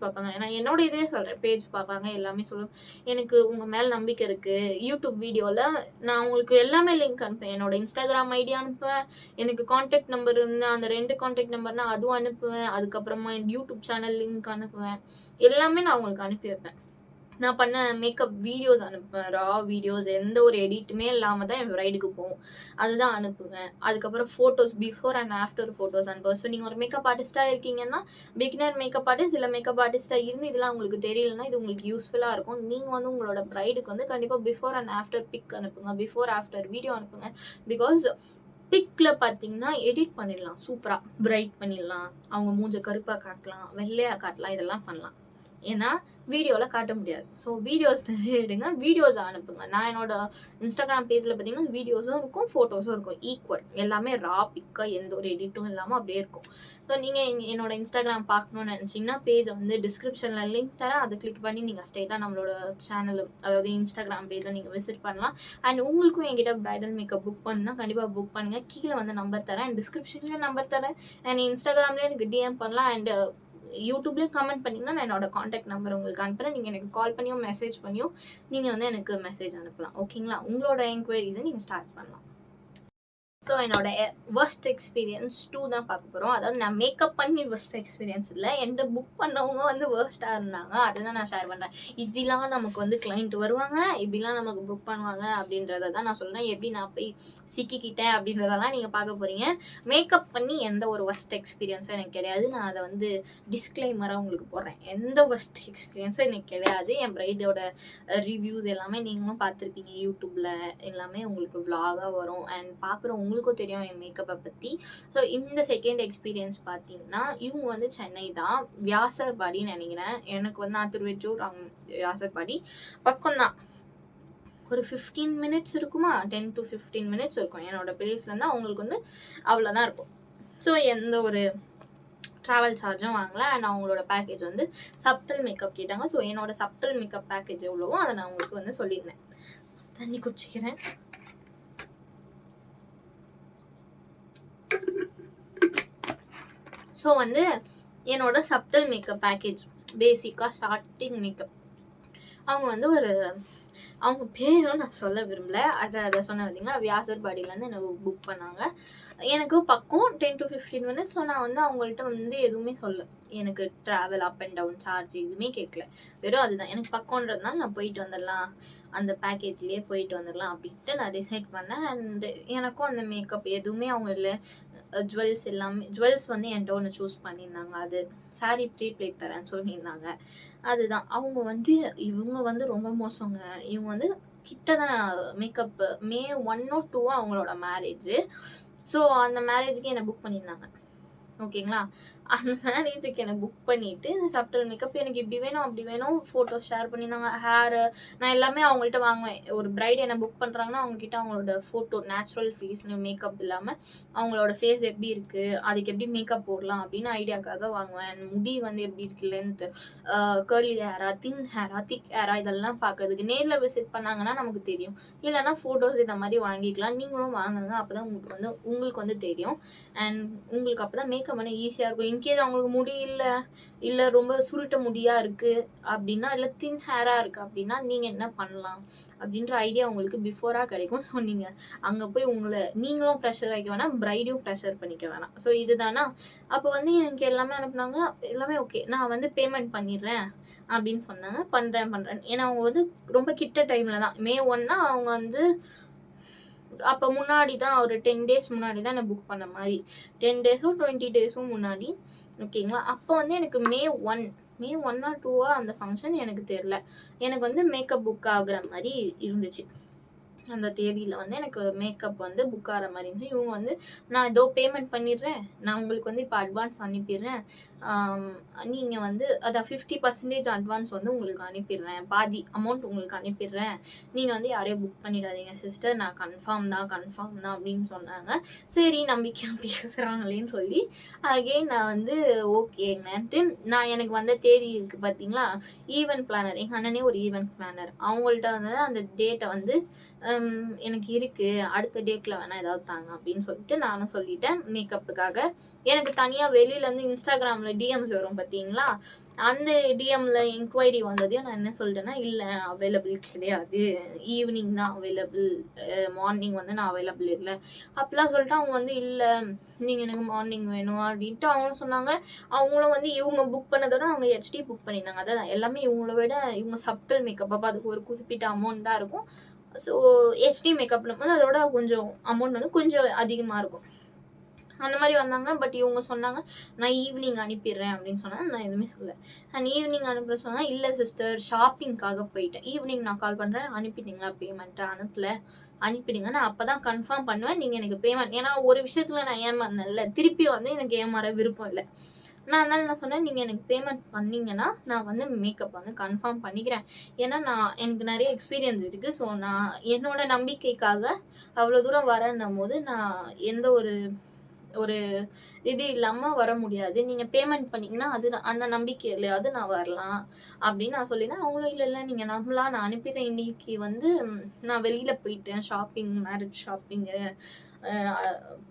பார்ப்பாங்க. ஏன்னா என்னோட இதே சொல்கிறேன், பேஜ் பார்ப்பாங்க, எல்லாமே சொல்லுவேன். எனக்கு உங்கள் மேலே நம்பிக்கை இருக்குது. யூடியூப் வீடியோவில் நான் உங்களுக்கு எல்லாமே லிங்க் அனுப்புவேன். என்னோட இன்ஸ்டாகிராம் ஐடி அனுப்புவேன், எனக்கு கான்டாக்ட் நம்பர் இருந்தால் அந்த 2 கான்டாக்ட் நம்பர்னா அதுவும் அனுப்புவேன். அதுக்கப்புறமா என் யூடியூப் சேனல் லிங்க் அனுப்புவேன். எல்லாமே நான் உங்களுக்கு அனுப்பி வைப்பேன். நான் பண்ண மேக்கப் வீடியோஸ் அனுப்புவேன். ரா வீடியோஸ் எந்த ஒரு எடிட்டுமே இல்லாமல் தான் என் ப்ரைடுக்கு போகும். அதுதான் அனுப்புவேன். அதுக்கப்புறம் photos, before and after photos அனுப்புவேன். ஸோ நீங்கள் ஒரு மேக்கப் ஆர்டிஸ்ட்டாக இருக்கீங்கன்னா, பிகினர் மேக்கப் ஆர்டிஸ்ட் இல்லை மேக்கப் ஆர்டிஸ்ட்டாக இருந்து இதெல்லாம் உங்களுக்கு தெரியலன்னா இது உங்களுக்கு யூஸ்ஃபுல்லாக இருக்கும். நீங்கள் வந்து உங்களோட ப்ரைடுக்கு வந்து கண்டிப்பாக பிஃபோர் அண்ட் ஆஃப்டர் பிக் அனுப்புங்க, பிஃபோர் ஆஃப்டர் வீடியோ அனுப்புங்க. பிகாஸ் பிக்கில் பார்த்தீங்கன்னா எடிட் பண்ணிடலாம், சூப்பராக பிரைட் பண்ணிடலாம், அவங்க மூஞ்ச கருப்பாக காட்டலாம், வெள்ளையாக காட்டலாம், இதெல்லாம் பண்ணலாம். ஏன்னா வீடியோவில் காட்ட முடியாது. ஸோ வீடியோஸ் நிறைய எடுங்க, வீடியோஸ் அனுப்புங்க. நான் என்னோட இன்ஸ்டாகிராம் பேஜில் பார்த்தீங்கன்னா வீடியோஸும் இருக்கும், ஃபோட்டோஸும் இருக்கும், ஈக்குவல். எல்லாமே ரா பிக்காக எந்த ஒரு எடிட்டும் இல்லாமல் அப்படியே இருக்கும். ஸோ நீங்கள் என்னோட இன்ஸ்டாகிராம் பார்க்கணுன்னு நினச்சிங்கன்னா பேஜை வந்து டிஸ்கிரிப்ஷனில் லிங்க் தரேன், அதை கிளிக் பண்ணி நீங்கள் ஸ்ட்ரெயிட்டாக நம்மளோட சேனல் அதாவது இன்ஸ்டாகிராம் பேஜை நீங்கள் விசிட் பண்ணலாம். அண்ட் உங்களுக்கும் என்கிட்ட ப்ரைடல் மேக்கப் புக் பண்ணால் கண்டிப்பாக புக் பண்ணுங்கள். கீழே வந்து நம்பர் தரேன், அண்ட் டிஸ்கிரிப்ஷன்லேயும் நம்பர் தரேன், அண்ட் இன்ஸ்டாகிராம்லேயே எனக்கு டிஎம் பண்ணலாம், அண்ட் யூடியூப்லேயும் கமெண்ட் பண்ணிங்கன்னா நான் என்னோட காண்டாக்ட் நம்பர் உங்களுக்கு அனுப்புகிறேன். நீங்கள் எனக்கு கால் பண்ணியோ மெசேஜ் பண்ணியோ நீங்கள் வந்து எனக்கு மெசேஜ் அனுப்பலாம். ஓகேங்களா? உங்களோட என்கொயரிஸை நீங்கள் ஸ்டார்ட் பண்ணலாம். ஸோ என்னோட ஒர்ஸ்ட் எக்ஸ்பீரியன்ஸ் 2 தான் பார்க்க போகிறோம். அதாவது நான் மேக்கப் பண்ணி ஒர்ஸ்ட் எக்ஸ்பீரியன்ஸ் இல்லை, என்கிட்ட புக் பண்ணவங்க வந்து ஒர்ஸ்ட்டாக இருந்தாங்க, அதுதான் நான் ஷேர் பண்ணுறேன். இப்படிலாம் நமக்கு வந்து கிளைண்ட் வருவாங்க, இப்படிலாம் நமக்கு புக் பண்ணுவாங்க அப்படின்றத தான் நான் சொல்கிறேன். எப்படி நான் போய் சிக்கிக்கிட்டேன் அப்படின்றதெல்லாம் நீங்கள் பார்க்க போகிறீங்க. மேக்கப் பண்ணி எந்த ஒரு ஒர்ஸ்ட் எக்ஸ்பீரியன்ஸும் எனக்கு கிடையாது. நான் அதை வந்து டிஸ்க்ளைமராக உங்களுக்கு போடுறேன். எந்த ஒர்ஸ்ட் எக்ஸ்பீரியன்ஸும் எனக்கு கிடையாது. என் பிரைடோட ரிவ்யூஸ் எல்லாமே நீங்களும் பார்த்துருப்பீங்க, யூடியூப்பில் எல்லாமே உங்களுக்கு விலாகாக வரும், அண்ட் பார்க்குறவங்க உங்களுக்கும் தெரியும் என் மேக்கப்பை பற்றி. ஸோ இந்த செகண்ட் எக்ஸ்பீரியன்ஸ் பார்த்தீங்கன்னா இவங்க வந்து சென்னை தான், வியாசர்பாடின்னு நினைக்கிறேன். எனக்கு வந்து நான் திருவெற்றூர், அவங்க வியாசர்பாடி பக்கம் தான். ஒரு 15 மினிட்ஸ் இருக்குமா, 10 to 15 மினிட்ஸ் இருக்கும் என்னோட பிளேஸ்லேருந்து. அவங்களுக்கு வந்து அவ்வளோதான் இருக்கும். ஸோ எந்த ஒரு ட்ராவல் சார்ஜும் வாங்கல, அண்ட் அவங்களோட பேக்கேஜ் வந்து சப்டல் மேக்கப் கேட்டாங்க. ஸோ என்னோட சப்டல் மேக்கப் பேக்கேஜ் எவ்வளவோ அதை நான் உங்களுக்கு வந்து சொல்லியிருந்தேன். தண்ணி குடிச்சிக்கிறேன். ஸோ வந்து என்னோட சப்டல் மேக்கப் பேக்கேஜ் பேசிக்காக ஸ்டார்டிங் மேக்கப் அவங்க வந்து அவங்க பேரும் நான் சொல்ல விரும்பல, அதை சொன்ன பார்த்தீங்களா, வியாசர்பாடியிலேருந்து எனக்கு புக் பண்ணாங்க. எனக்கு பக்கம் 10 to 15 மினிட்ஸ். ஸோ நான் வந்து அவங்கள்ட்ட வந்து எதுவுமே சொல்ல, எனக்கு travel up and down charge எதுவுமே கேட்கல, வெறும் அதுதான் எனக்கு பக்கம்ன்றதுனால நான் போயிட்டு வந்துடலாம், அந்த பேக்கேஜ்லேயே போயிட்டு வந்துடலாம் அப்படின்ட்டு நான் டிசைட் பண்ணேன். அண்ட் எனக்கும் அந்த மேக்கப் எதுவுமே அவங்க இல்லை, ஜுவல்ஸ் எல்லாமே, ஜுவல்ஸ் வந்து என்கிட்ட ஒன்று சூஸ் பண்ணியிருந்தாங்க, அது சாரீ ப்ளேட் தரேன்னு சொல்லியிருந்தாங்க. அதுதான் இவங்க வந்து ரொம்ப மோசங்க. இவங்க வந்து கிட்ட தான் மேக்கப் மே 1 or 2 அவங்களோட மேரேஜ். ஸோ அந்த மேரேஜுக்கு என்னை புக் பண்ணியிருந்தாங்க. ஓகேங்களா? அந்த மேரேஜுக்கு என்னை புக் பண்ணிவிட்டு இந்த சப்டல் மேக்கப் எனக்கு இப்படி வேணும் அப்படி வேணும் ஃபோட்டோஸ் ஷேர் பண்ணியிருந்தாங்க. ஹேரு நான் எல்லாமே அவங்கள்ட்ட வாங்குவேன். ஒரு பிரைட் என்னை புக் பண்ணுறாங்கன்னா அவங்கக்கிட்ட அவங்களோட ஃபோட்டோ நேச்சுரல் ஃபேஸில் மேக்கப் இல்லாமல் அவங்களோட ஃபேஸ் எப்படி இருக்குது, அதுக்கு எப்படி மேக்கப் போடலாம் அப்படின்னு ஐடியாக்காக வாங்குவேன். முடி வந்து எப்படி இருக்குது, லென்த்து, கர்லி ஹேரா, தின் ஹேரா, திக் ஹேரா, இதெல்லாம் பார்க்கறதுக்கு நேரில் விசிட் பண்ணாங்கன்னா நமக்கு தெரியும். இல்லைனா ஃபோட்டோஸ் இந்த மாதிரி வாங்கிக்கலாம். நீங்களும் வாங்குங்க, அப்போ தான் உங்களுக்கு வந்து தெரியும். அண்ட் உங்களுக்கு அப்போ தான் மேக்கப் பண்ண ஈஸியாக இருக்கும். இன்கேஸ் அவங்களுக்கு முடி இல்லை ரொம்ப சுருட்ட முடியாக இருக்குது அப்படின்னா, இல்லை தின் ஹேராக இருக்குது அப்படின்னா நீங்கள் என்ன பண்ணலாம் அப்படின்ற ஐடியா உங்களுக்கு பிஃபோராக கிடைக்கும். ஸோ நீங்கள் அங்கே போய் நீங்களும் ப்ரெஷர் ஆகிக்க வேணாம், பிரைடையும் ப்ரெஷர் பண்ணிக்க வேணாம். ஸோ இதுதானா. அப்போ வந்து எனக்கு எல்லாமே அனுப்புனாங்க, எல்லாமே ஓகே, நான் வந்து பேமெண்ட் பண்ணிடுறேன் அப்படின்னு சொன்னாங்க. பண்ணுறேன். ஏன்னா அவங்க வந்து ரொம்ப கிட்ட டைமில் தான், May 1 அவங்க வந்து அப்போ முன்னாடி தான், ஒரு 10 days முன்னாடி தான் நான் புக் பண்ண மாதிரி, 10 days 20 days முன்னாடி. ஓகேங்களா? அப்போ வந்து எனக்கு May 1 or 2 அந்த ஃபங்க்ஷன் எனக்கு தெரில. எனக்கு வந்து மேக்கப் புக் ஆகுற மாதிரி இருந்துச்சு. அந்த தேதியில் வந்து எனக்கு மேக்கப் வந்து புக் ஆகிற மாதிரி இருந்துச்சு. இவங்க வந்து நான் ஏதோ பேமெண்ட் பண்ணிடுறேன், நான் உங்களுக்கு வந்து இப்போ அட்வான்ஸ் அனுப்பிடுறேன், நீங்கள் வந்து அதான் 50% அட்வான்ஸ் வந்து உங்களுக்கு அனுப்பிடுறேன், பாதி அமௌண்ட் உங்களுக்கு அனுப்பிடுறேன், நீங்கள் வந்து யாரையும் புக் பண்ணிடாதீங்க சிஸ்டர், நான் கன்ஃபார்ம் தான் அப்படின்னு சொன்னாங்க. சரி, நம்பிக்கையாக பேசுகிறாங்களேன்னு சொல்லி அகெயின் நான் வந்து ஓகேங்கன்ட்டு நான் எனக்கு வந்த தேதி இருக்குது பார்த்தீங்களா, ஈவெண்ட் பிளானர், எங்கள் அண்ணனே ஒரு ஈவெண்ட் பிளானர், அவங்கள்ட்ட வந்து அந்த டேட்டை வந்து எனக்கு இருக்குது, அடுத்த டேட்டில் வேணால் ஏதாவது தாங்க அப்படின்னு சொல்லிட்டு நானும் சொல்லிட்டேன். மேக்கப்புக்காக எனக்கு தனியாக வெளியிலேருந்து இன்ஸ்டாகிராமில் டிஎம்ஸ் வரும் பார்த்தீங்களா, அந்த டிஎம்மில் என்கொயரி வந்ததையும் நான் என்ன சொல்லிட்டேன்னா, இல்லை அவைலபிள் கிடையாது, ஈவினிங் தான் அவைலபிள், மார்னிங் வந்து நான் அவைலபிள் இல்லை அப்படிலாம் சொல்லிட்டு அவங்க வந்து இல்லை நீங்கள் எனக்கு மார்னிங் வேணும் அப்படின்ட்டு அவங்களும் சொன்னாங்க. அவங்களும் வந்து இவங்க புக் பண்ணதோட அவங்க ஹெச்டி புக் பண்ணியிருந்தாங்க. அதான் எல்லாமே இவங்கள விட இவங்க சப்டல் மேக்கப், அப்போ அதுக்கு ஒரு குறிப்பிட்ட அமௌண்ட் தான் இருக்கும். ஸோ ஹெச்டி மேக்கப்ல வந்து அதோட கொஞ்சம் அமௌண்ட் வந்து கொஞ்சம் அதிகமாக இருக்கும். அந்த மாதிரி வந்தாங்க. பட் இவங்க சொன்னாங்க நான் ஈவினிங் அனுப்பிடுறேன் அப்படின்னு சொன்னாங்க. நான் எதுவுமே சொல்ல. நான் ஈவினிங் அனுப்புற சொன்னாங்க. இல்லை சிஸ்டர், ஷாப்பிங்காக போயிட்டேன், ஈவினிங் நான் கால் பண்ணுறேன், அனுப்பிட்டீங்களா பேமெண்ட்டு? அனுப்பிடுங்க, நான் அப்போ தான் கன்ஃபார்ம் பண்ணுவேன் நீங்கள் எனக்கு பேமெண்ட். ஏன்னா ஒரு விஷயத்தில் நான் ஏமாந்தேன்ல, திருப்பி வந்து எனக்கு ஏமாற விருப்பம் இல்லை. அதனால நான் சொன்னேன், "நீங்க எனக்கு பேமெண்ட் பண்ணீங்கன்னா, நான் வந்து மேக்கப் வந்து கன்ஃபார்ம் பண்ணிக்கிறேன். ஏன்னா, எனக்கு நெறைய எக்ஸ்பீரியன்ஸ் இருக்கு. ஸோ, நான் என்னோட நம்பிக்கைக்காக அவ்வளோ தூரம் வரேன்னும்போது, நான் எந்த ஒரு ஒரு இது இல்லாம வர முடியாது. நீங்க பேமெண்ட் பண்ணீங்கன்னா, அது அந்த நம்பிக்கையிலயாவது நான் வரலாம்." அப்படின்னு நான் சொல்லியிருந்தேன். அவங்களும், "இல்ல, இல்ல நீங்க நம்பலாம். நான் அனுப்பிட்டேன். இன்னைக்கு வந்து நான் வெளியில போயிட்டேன். Shopping, marriage shopping. அ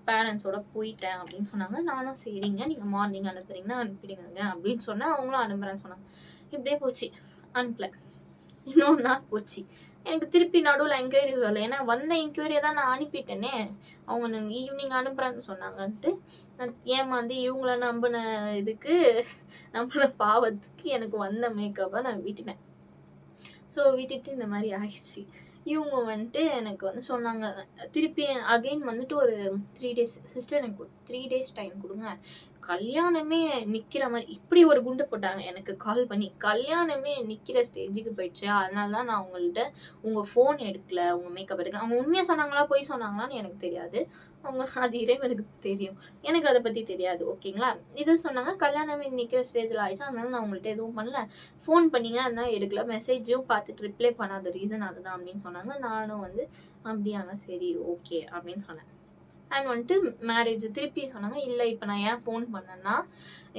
பேரண்ட்ஸோட போயிட்டேன்." அப்படின்னு சொன்னாங்க. நானும், "சரிங்க. நீங்க மார்னிங் அனுப்புறீங்கன்னா அனுப்பிடுங்கங்க." அப்படின்னு சொன்னேன். அவங்களும் அனுப்புறேன்னு சொன்னாங்க. இப்படியே போச்சு. அனுப்பல. இன்னொரு நாள் போச்சு. எனக்கு திருப்பி நடுவுல என்குயரி வரல. ஏன்னா வந்த என்குயரிய தான் நான் அனுப்பிட்டேனே. அவங்க ஈவினிங் அனுப்புறேன்னு சொன்னாங்கன்ட்டு, நான் ஏமாந்து இவங்கள நம்புன இதுக்கு, நம்புன பாவத்துக்கு எனக்கு வந்த மேக்கப்ப நான் விட்டுட்டேன். ஸோ விட்டுட்டு இந்த மாரி ஆயிடுச்சு. இவங்க வந்துட்டு எனக்கு வந்து சொன்னாங்க, திருப்பி அகைன் வந்துட்டு ஒரு 3 டேஸ், "சிஸ்டர் எனக்கு ஒரு 3 டேஸ் டைம் குடுங்க. கல்யாணமே நிக்கிற மாரி." இப்படி ஒரு குண்டு போட்டாங்க எனக்கு கால் பண்ணி. கல்யாணமே நிக்கிற ஸ்டேஜுக்கு போயிடுச்சு. அதனால தான் நான் உங்கள்ட்ட உங்க ஃபோன் எடுக்கல, உங்க மேக்கப் எடுக்க. அவங்க உண்மைய சொன்னாங்களா, பொய் சொன்னாங்களான்னு எனக்கு தெரியாது. அவங்க அது இறைவனுக்கு தெரியும். எனக்கு அத பத்தி தெரியாது. ஓகேங்களா? இது சொன்னாங்க, "கல்யாணமே நிக்கிற ஸ்டேஜ்ல ஆயிடுச்சு. அதனால நான் உங்கள்ட்ட எதுவும் பண்ணல. ஃபோன் பண்ணீங்க, அதனால எடுக்கல. மெசேஜும் பார்த்துட்டு ரிப்ளை பண்ணாத ரீசன் அதுதான்." அப்படின்னு சொன்னாங்க. நானும் வந்து, "அப்படியாங்க, சரி, ஓகே." அப்படின்னு சொன்னேன். அண்ட் வந்துட்டு மேரேஜ் திருப்பி சொன்னாங்க. "இல்ல, இப்ப நான் ஏன் ஃபோன் பண்ணேன்னா,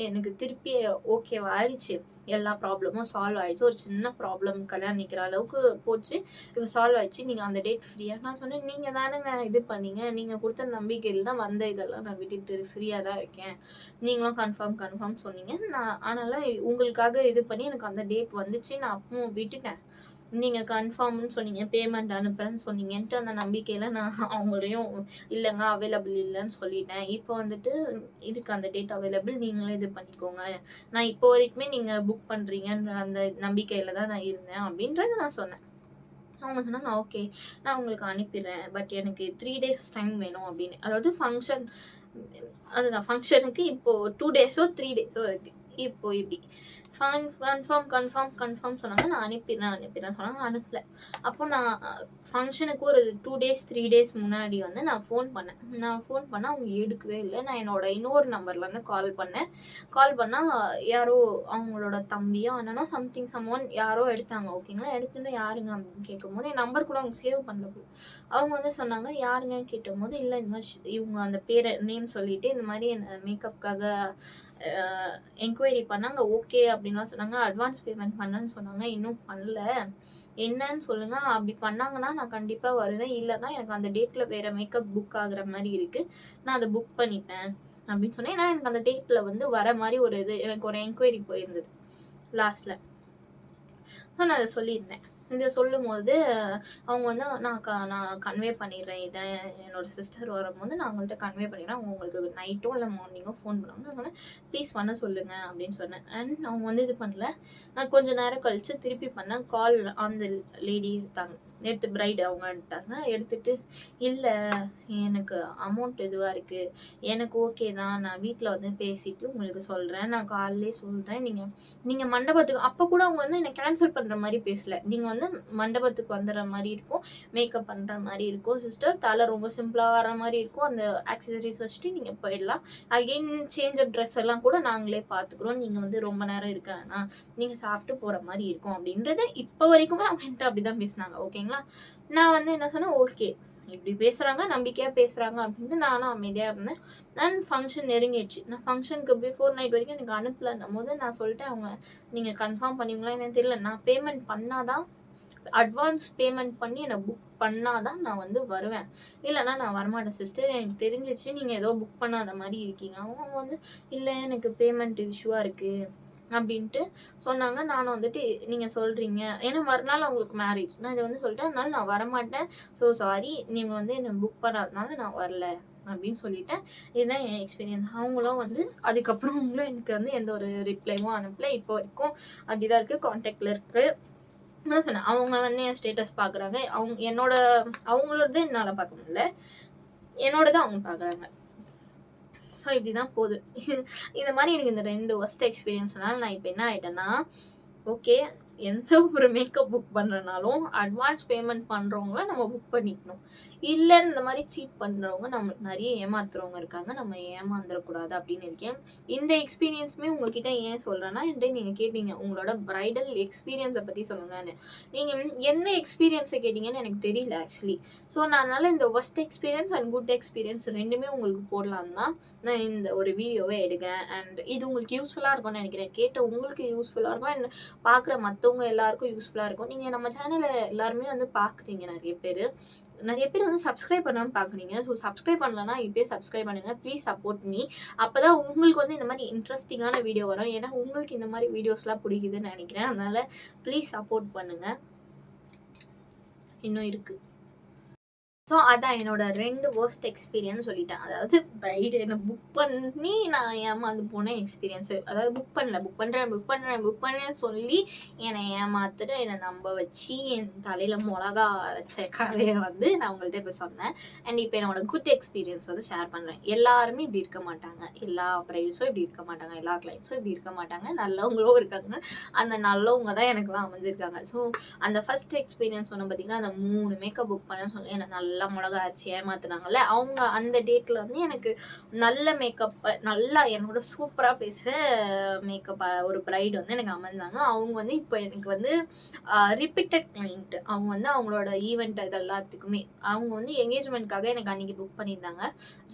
எனக்கு திருப்பி ஓகேவா ஆயிடுச்சு. எல்லா ப்ராப்ளமும் சால்வ் ஆயிடுச்சு. ஒரு சின்ன ப்ராப்ளம் கல்யாணம் நிக்கிற அளவுக்கு போச்சு. இப்ப சால்வ் ஆயிடுச்சு. நீங்க அந்த டேட் ஃப்ரீயா?" நான் சொன்னேன், "நீங்க தானங்க இது பண்ணீங்க. நீங்க குடுத்த நம்பிக்கையில தான் வந்த இதெல்லாம் நான் விட்டுட்டு ஃப்ரீயா தான் இருக்கேன். நீங்களும் கன்ஃபார்ம் கன்ஃபார்ம் சொன்னீங்க. நான் அதனால உங்களுக்காக இது பண்ணி எனக்கு அந்த டேட் வந்துச்சு. நான் அப்பவும் விட்டுட்டேன். நீங்க கன்ஃபார்ம்ன்னு சொன்னீங்க. பேமெண்ட் அனுப்புறேன்னு சொன்னீங்கன்ட்டு அந்த நம்பிக்கையில நான் அவங்களையும் இல்லங்க அவைலபிள் இல்லன்னு சொல்லிட்டேன். இப்போ வந்துட்டு இதுக்கு அந்த டேட் அவைலபிள். நீங்களே இது பண்ணிக்கோங்க. நான் இப்போ வரைக்குமே நீங்க புக் பண்றீங்கன்ற அந்த நம்பிக்கையில தான் நான் இருந்தேன்." அப்படின்றத நான் சொன்னேன். அவங்க சொன்னாங்க, "ஓகே. நான் உங்களுக்கு அனுப்பிடுறேன். பட் எனக்கு 3 டேஸ் டைம் வேணும்." அப்படின்னு. அதாவது ஃபங்ஷன், அதுதான் ஃபங்ஷனுக்கு இப்போ 2 டேஸோ 3 டேஸோ இருக்கு. இப்போ இப்படி. கன்ஃபார்ம் சொன்னாங்க. நான் அனுப்பிடுறேன் சொன்னாங்க. அனுப்பல. அப்போ நான் ஃபங்ஷனுக்கு ஒரு 2 டேஸ் 3 டேஸ் முன்னாடி வந்து நான் ஃபோன் பண்ணேன். நான் ஃபோன் பண்ணா அவங்க எடுக்கவே இல்ல. நான் என்னோட இன்னொரு நம்பர்லேருந்து கால் பண்ணேன். கால் பண்ணா யாரோ அவங்களோட தம்பியோ, அண்ணனோ சம்திங் யாரோ எடுத்தாங்க. ஓகேங்களா? எடுத்துட்டு யாருங்க அப்படின்னு கேட்கும்போது, என் நம்பர் கூட அவங்க சேவ் பண்ணல போல. அவங்க வந்து சொன்னாங்க, யாருங்கன்னு கேட்டபோது, இல்ல இந்த மாரி இவங்க அந்த பேர நேம் சொல்லிட்டு, இந்த மாரி என்ன மேக்கப்க்காக அ என்கொயரி பண்ணாங்க. ஓகே அப்படின்லாம் சொன்னாங்க. அட்வான்ஸ் பேமெண்ட் பண்ணேன்னு சொன்னாங்க. இன்னும் பண்ணல. என்னன்னு சொல்லுங்க. அப்படி பண்ணாங்கன்னா நான் கண்டிப்பா வருவேன். இல்லன்னா எனக்கு அந்த டேட்ல வேற மேக்கப் புக் ஆகுற மாரி இருக்கு. நான் அத புக் பண்ணிப்பேன் அப்படின்னு சொன்னேன். ஏன்னா எனக்கு அந்த டேட்ல வந்து வர மாரி ஒரு இது எனக்கு ஒரு என்கொயரி போயிருந்தது லாஸ்ட்ல. ஸோ நான் அத சொல்லியிருந்தேன். இத சொல்லும்போது, அவங்க வந்து நான் கன்வே பண்ணிடுறேன். இத என்னோட சிஸ்டர் வரும்போது நான் அவங்கள்ட்ட கன்வே பண்ணிடுறேன். அவங்க உங்களுக்கு நைட்டோ இல்ல மார்னிங்கோ ஃபோன் பண்ணுவாங்க. நான் சொன்னேன், "ப்ளீஸ் பண்ண சொல்லுங்க." அப்படின்னு சொன்னேன். அண்ட் அவங்க வந்து இது பண்ணல. நான் கொஞ்ச நேரம் கழிச்சு திருப்பி பண்ணேன். கால் அந்த லேடி எடுத்தாங்க. எடுத்து பிரைட் அவங்க எடுத்தாங்க. எடுத்துட்டு, "இல்ல, எனக்கு அமௌண்ட் இதுவா இருக்கு. எனக்கு ஓகே தான். நான் வீட்ல வந்து பேசிட்டு உங்களுக்கு சொல்றேன். நான் காலையிலேயே சொல்றேன். நீங்க நீங்க மண்டபத்துக்கு." அப்ப கூட அவங்க வந்து என்ன கேன்சல் பண்ற மாரி பேசல. "நீங்க வந்து மண்டபத்துக்கு வந்துடுற மாரி இருக்கும். மேக்கப் பண்ற மாரி இருக்கும் சிஸ்டர். தல ரொம்ப சிம்பிளா வர மாரி இருக்கும். அந்த ஆக்சஸரீஸ் வச்சுட்டு நீங்க போயிடலாம். அகைன் சேஞ்ச் அப் ட்ரெஸ் எல்லாம் கூட நாங்களே பார்த்துக்குறோம். நீங்க வந்து ரொம்ப நேரம் இருக்க வேணாம். நீங்க சாப்பிட்டு போற மாரி இருக்கும்." அப்படின்றத இப்ப வரைக்குமே அவங்க என்ட்ட அப்படிதான் பேசுனாங்க. ஓகேங்களா? நான் வந்து என்ன சொன்னேன், ஓகே. இப்படி பேசுறாங்க, நம்பிக்கையா பேசுறாங்க அப்படின்ட்டு நானும் அமைதியா இருந்தேன். அண்ட் ஃபங்ஷன் நெருங்கிடுச்சு. நான் ஃபங்ஷனுக்கு பிஃபோர் நைட் வரைக்கும் எனக்கு அனுப்பலன்னும்போது நான் சொல்லிட்டேன். அவங்க, "நீங்க கன்ஃபார்ம் பண்ணுவீங்களா என்னன்னு தெரியல. நான் பேமெண்ட் பண்ணா தான், அட்வான்ஸ் பேமெண்ட் பண்ணி என்ன புக் பண்ணா தான் நான் வந்து வருவேன். இல்லன்னா நான் வரமாட்டேன் சிஸ்டர். எனக்கு தெரிஞ்சிருச்சு நீங்க ஏதோ புக் பண்ணாத மாரி இருக்கீங்க." அவங்க வந்து, "இல்ல, எனக்கு பேமெண்ட் இஷ்யூவா இருக்கு." அப்படின்ட்டு சொன்னாங்க. நானும் வந்துட்டு, "நீங்க சொல்றீங்க." ஏன்னா மறுநாள் அவங்களுக்கு மேரேஜ். நான் இத வந்து சொல்லிட்டேன். "அதனால நான் வரமாட்டேன். So sorry. நீங்க வந்து என்ன புக் பண்ணாதனால நான் வரல." அப்படின்னு சொல்லிட்டேன். இதுதான் என் எக்ஸ்பீரியன்ஸ். அவங்களும் வந்து அதுக்கப்புறம் அவங்களும் எனக்கு வந்து எந்த ஒரு ரிப்ளையும் அனுப்பல. இப்போ வரைக்கும் அப்படிதான் இருக்கு. கான்டாக்ட்ல இருக்கு. நான் சொன்னேன். அவங்க வந்து என் ஸ்டேட்டஸ் பார்க்குறாங்க. அவங்களோடது என்னால பார்க்க முடியல. என்னோடத அவங்க பார்க்குறாங்க. ஸோ இப்படிதான் போகுது. இந்த மாரி எனக்கு இந்த 2 வொர்ஸ்ட் எக்ஸ்பீரியன்ஸ்னால நான் இப்ப என்ன ஆயிட்டேன்னா, ஓகே. எந்த ஒரு மேக்கப் புக் பண்றனாலும் அட்வான்ஸ் பேமெண்ட் பண்றவங்கள நம்ம புக் பண்ணிக்கணும். இல்லன்னு இந்த மாரி சீட் பண்றவங்க நம்மளுக்கு நெறைய ஏமாத்துறவங்க இருக்காங்க. நம்ம ஏமாந்துறக்கூடாது அப்படின்னு இருக்கேன். இந்த எக்ஸ்பீரியன்ஸுமே உங்ககிட்ட ஏன் சொல்றேன்னா, என்ட்ட நீங்க கேட்டீங்க. உங்களோட பிரைடல் எக்ஸ்பீரியன்ஸ பத்தி சொல்லுங்கன்னு. நீங்க என்ன எக்ஸ்பீரியன்ஸ கேட்டீங்கன்னு எனக்கு தெரியல ஆக்சுவலி. ஸோ நான் அதனால இந்த worst experience and good experience 2மே உங்களுக்கு போடலான்னு தான் நான் இந்த ஒரு வீடியோவே எடுக்கிறேன். அண்ட் இது உங்களுக்கு யூஸ்ஃபுல்லா இருக்கும்னு நெனைக்கிறேன். கேட்ட உங்களுக்கு யூஸ்ஃபுல்லா இருக்கும். அண்ட் பார்க்குற மத்தவங்க எல்லாருக்கும் யூஸ்ஃபுல்லா இருக்கும். நீங்க நம்ம சேனல எல்லாருமே வந்து பார்க்குறீங்க நெறைய பேரு. நெறைய பேர் வந்து சப்ஸ்கிரைப் பண்ணாம பார்க்குறீங்க. ஸோ சப்ஸ்கிரைப் பண்ணலன்னா இப்பயே சப்ஸ்கிரைப் பண்ணுங்க. Please support me. அப்பதான் உங்களுக்கு வந்து இந்த மாரி இன்ட்ரஸ்டிங்கான வீடியோ வரும். ஏன்னா உங்களுக்கு இந்த மாரி வீடியோஸ்லாம் பிடிக்குதுன்னு நெனைக்கிறேன். அதனால ப்ளீஸ் சப்போர்ட் பண்ணுங்க. இன்னும் இருக்கு. ஸோ அதான் என்னோட 2 வொர்ஸ்ட் எக்ஸ்பீரியன்ஸ் சொல்லிட்டேன். அதாவது பிரைடு என்ன புக் பண்ணி நான் ஏமாந்து போன எக்ஸ்பீரியன்ஸு. அதாவது புக் பண்ணுறேன்னு சொல்லி என்னை ஏமாத்துட்டு என்னை நம்ப வச்சு என் தலையில் மொளகா அரைச்ச கதையை வந்து நான் உங்கள்கிட்ட இப்போ சொன்னேன். அண்ட் இப்போ என்னோட குட் எக்ஸ்பீரியன்ஸ் வந்து ஷேர் பண்ணுறேன். எல்லாருமே இப்படி இருக்க மாட்டாங்க. எல்லா பிரைட்ஸும் இப்படி இருக்க மாட்டாங்க. எல்லா கிளைண்ட்ஸும் இப்படி இருக்க மாட்டாங்க. நல்லவங்களும் இருக்காங்க. அந்த நல்லவங்க தான் எனக்குலாம் அமைஞ்சிருக்காங்க. ஸோ அந்த ஃபர்ஸ்ட் எக்ஸ்பீரியன்ஸ் சொன்ன பார்த்தீங்கன்னா, அந்த 3 மேக்கப் புக் பண்ணேன்னு சொல்லி என்னை நல்லா மிளகா அரைச்சி ஏமாத்துனாங்கல்ல, அவங்க அந்த டேட்ல வந்து எனக்கு நல்ல மேக்கப் நல்லா என்னோட சூப்பராக பேசுகிற மேக்கப் ஒரு பிரைடு வந்து எனக்கு அமைந்தாங்க. அவங்க வந்து இப்போ எனக்கு வந்து ரிப்பீட்டட் கிளைண்ட். அவங்க வந்து அவங்களோட ஈவெண்ட் இது எல்லாத்துக்குமே அவங்க வந்து என்கேஜ்மெண்ட்காக எனக்கு அன்றைக்கி புக் பண்ணியிருந்தாங்க.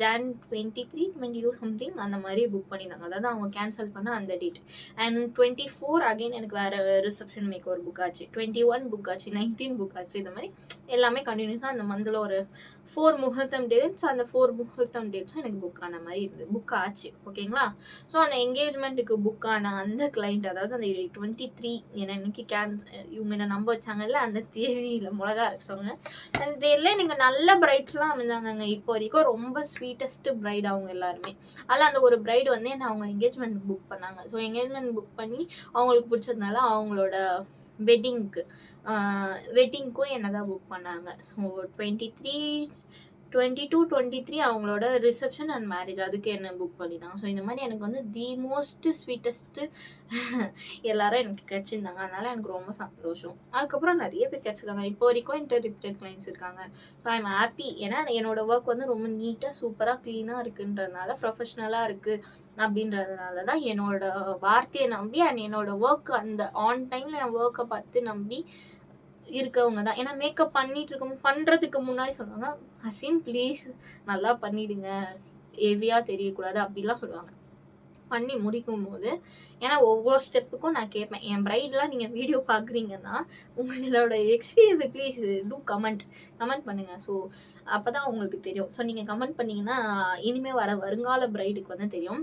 Jan 23, 22 சம்திங் அந்த மாதிரி புக் பண்ணியிருந்தாங்க. அதாவது அவங்க கேன்சல் பண்ண அந்த டேட். அண்ட் 24 அகைன் எனக்கு வேறு ரிசப்ஷன் மேக் ஒரு புக் ஆச்சு. 21 புக் ஆச்சு. 19 புக் ஆச்சு. இந்த மாதிரி எல்லாமே கண்டினியூஸாக அந்த மந்தில் ஒரு 4 முகூர்த்தம் டேட்ஸ். அந்த 4 முகூர்த்தம் டேட்ஸும் எனக்கு புக் ஆன மாதிரி இருந்தது. புக் ஆச்சு. ஓகேங்களா? ஸோ அந்த என்கேஜ்மெண்ட்டுக்கு புக் ஆன அந்த கிளைண்ட், அதாவது அந்த 23 இன்னைக்கு இவங்க என்ன நம்ப வச்சாங்கல்ல, அந்த தேதியில் மிளகா அரைச்சவங்க, அந்த தேதியில் எனக்கு நல்ல பிரைட்ஸ்லாம் அமைஞ்சாங்க. இப்போ வரைக்கும் ரொம்ப ஸ்வீட்டஸ்ட் பிரைட் அவங்க எல்லாருமே. அதில் அந்த ஒரு பிரைடு வந்து என்ன அவங்க என்கேஜ்மெண்ட் புக் பண்ணாங்க. ஸோ என்கேஜ்மெண்ட் புக் பண்ணி அவங்களுக்கு பிடிச்சதுனால அவங்களோட வெட்டிங்க்கும் என்ன தான் புக் பண்ணாங்க. ஸோ 22, 23 அவங்களோட ரிசப்ஷன் அண்ட் மேரேஜ் அதுக்கு என்ன புக் பண்ணிட்டாங்க. ஸோ இந்த மாதிரி எனக்கு வந்து தி மோஸ்ட் ஸ்வீட்டஸ்ட்டு எல்லாரும் எனக்கு கிடச்சிருந்தாங்க. அதனால எனக்கு ரொம்ப சந்தோஷம். அதுக்கப்புறம் நிறைய பேர் கிடச்சிருக்காங்க. இப்போ வரைக்கும் என்கிட்ட ரிப்பீட்டட் கிளைண்ட்ஸ் இருக்காங்க. So I am happy. ஏன்னா என்னோட ஒர்க் வந்து ரொம்ப நீட்டாக சூப்பராக க்ளீனாக இருக்குன்றதுனால, ப்ரொஃபஷ்னலாக இருக்குது அப்படின்றதுனால தான் என்னோட வார்த்தையை நம்பி அண்ட் என்னோட ஒர்க் அந்த ஆன் டைமில் என் ஒர்க்கை பார்த்து நம்பி இருக்கவங்க தான். ஏன்னா மேக்கப் பண்ணுறதுக்கு முன்னாடி சொல்லுவாங்க, ஹசின் ப்ளீஸ் நல்லா பண்ணிடுங்க, ஹெவியாக தெரியக்கூடாது அப்படிலாம் சொல்லுவாங்க. பண்ணி முடிக்கும் போது ஏன்னா ஒவ்வொரு ஸ்டெப்புக்கும் நான் கேட்பேன். என் பிரைட்லாம் நீங்கள் வீடியோ பார்க்குறீங்கன்னா உங்களோட எக்ஸ்பீரியன்ஸை ப்ளீஸ் டூ கமெண்ட் பண்ணுங்கள். ஸோ அப்போ தான் அவங்களுக்கு தெரியும். ஸோ நீங்கள் கமெண்ட் பண்ணிங்கன்னா இனிமேல் வருங்கால பிரைடுக்கு வந்து தெரியும்.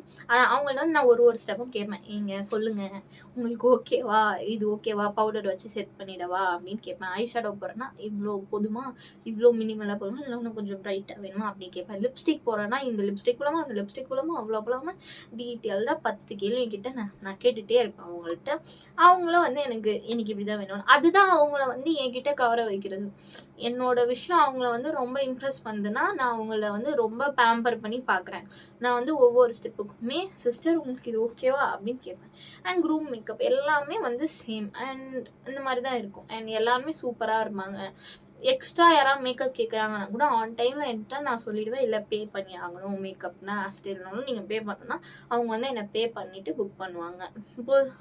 அவங்கள்ட்ட வந்து நான் ஒரு ஸ்டெப்பும் கேட்பேன். நீங்கள் சொல்லுங்கள், உங்களுக்கு ஓகேவா, இது ஓகேவா, பவுடர் வச்சு செட் பண்ணிடவா அப்படின்னு கேட்பேன். ஐ ஷேடோ போடுறேன்னா இவ்வளோ போதுமா, இவ்வளோ மினிமலாக போதுமா, இல்லை இன்னும் கொஞ்சம் பிரைட்டாக வேணுமா அப்படின்னு கேட்பேன். லிப்ஸ்டிக் போடுறேன்னா இந்த லிப்ஸ்டிக் போடாமல் அந்த லிப்ஸ்டிக் போடாமல் அவ்வளோ போடாமல் டீட்டெயில்டாக 10 கேள்வி கிட்ட நான் கேட்டுகிட்டே இருப்பேன் அவங்கள்ட்ட. அவங்களும் வந்து எனக்கு இப்படி தான் வேணும். அதுதான் அவங்கள வந்து என்கிட்ட கவர வைக்கிறது. என்னோட விஷயம் அவங்கள வந்து ரொம்ப இம்ப்ரெஸ் பண்ணுதுன்னா நான் அவங்கள வந்து ரொம்ப பேம்பர் பண்ணி பார்க்குறேன். நான் வந்து ஒவ்வொரு ஸ்டெப்புக்குமே சிஸ்டர் உங்களுக்கு இது ஓகேவா அப்படின்னு கேட்பேன். அண்ட் க்ரூம் மேக்கப் எல்லாமே வந்து சேம் அண்ட் இந்த மாதிரி தான் இருக்கும். அண்ட் எல்லாருமே சூப்பராக இருப்பாங்க. எக்ஸ்ட்ரா யாராவது மேக்கப் கேட்குறாங்கன்னா கூட ஆன் டைமில் என்கிட்ட நான் சொல்லிவிடுவேன், இல்லை பே பண்ணி ஆகணும், மேக்கப்னா ஹேர்ஸ்டைல்னாலும் நீங்கள் பே பண்ணணும்னா அவங்க வந்து என்னை பே பண்ணிவிட்டு புக் பண்ணுவாங்க. இப்போது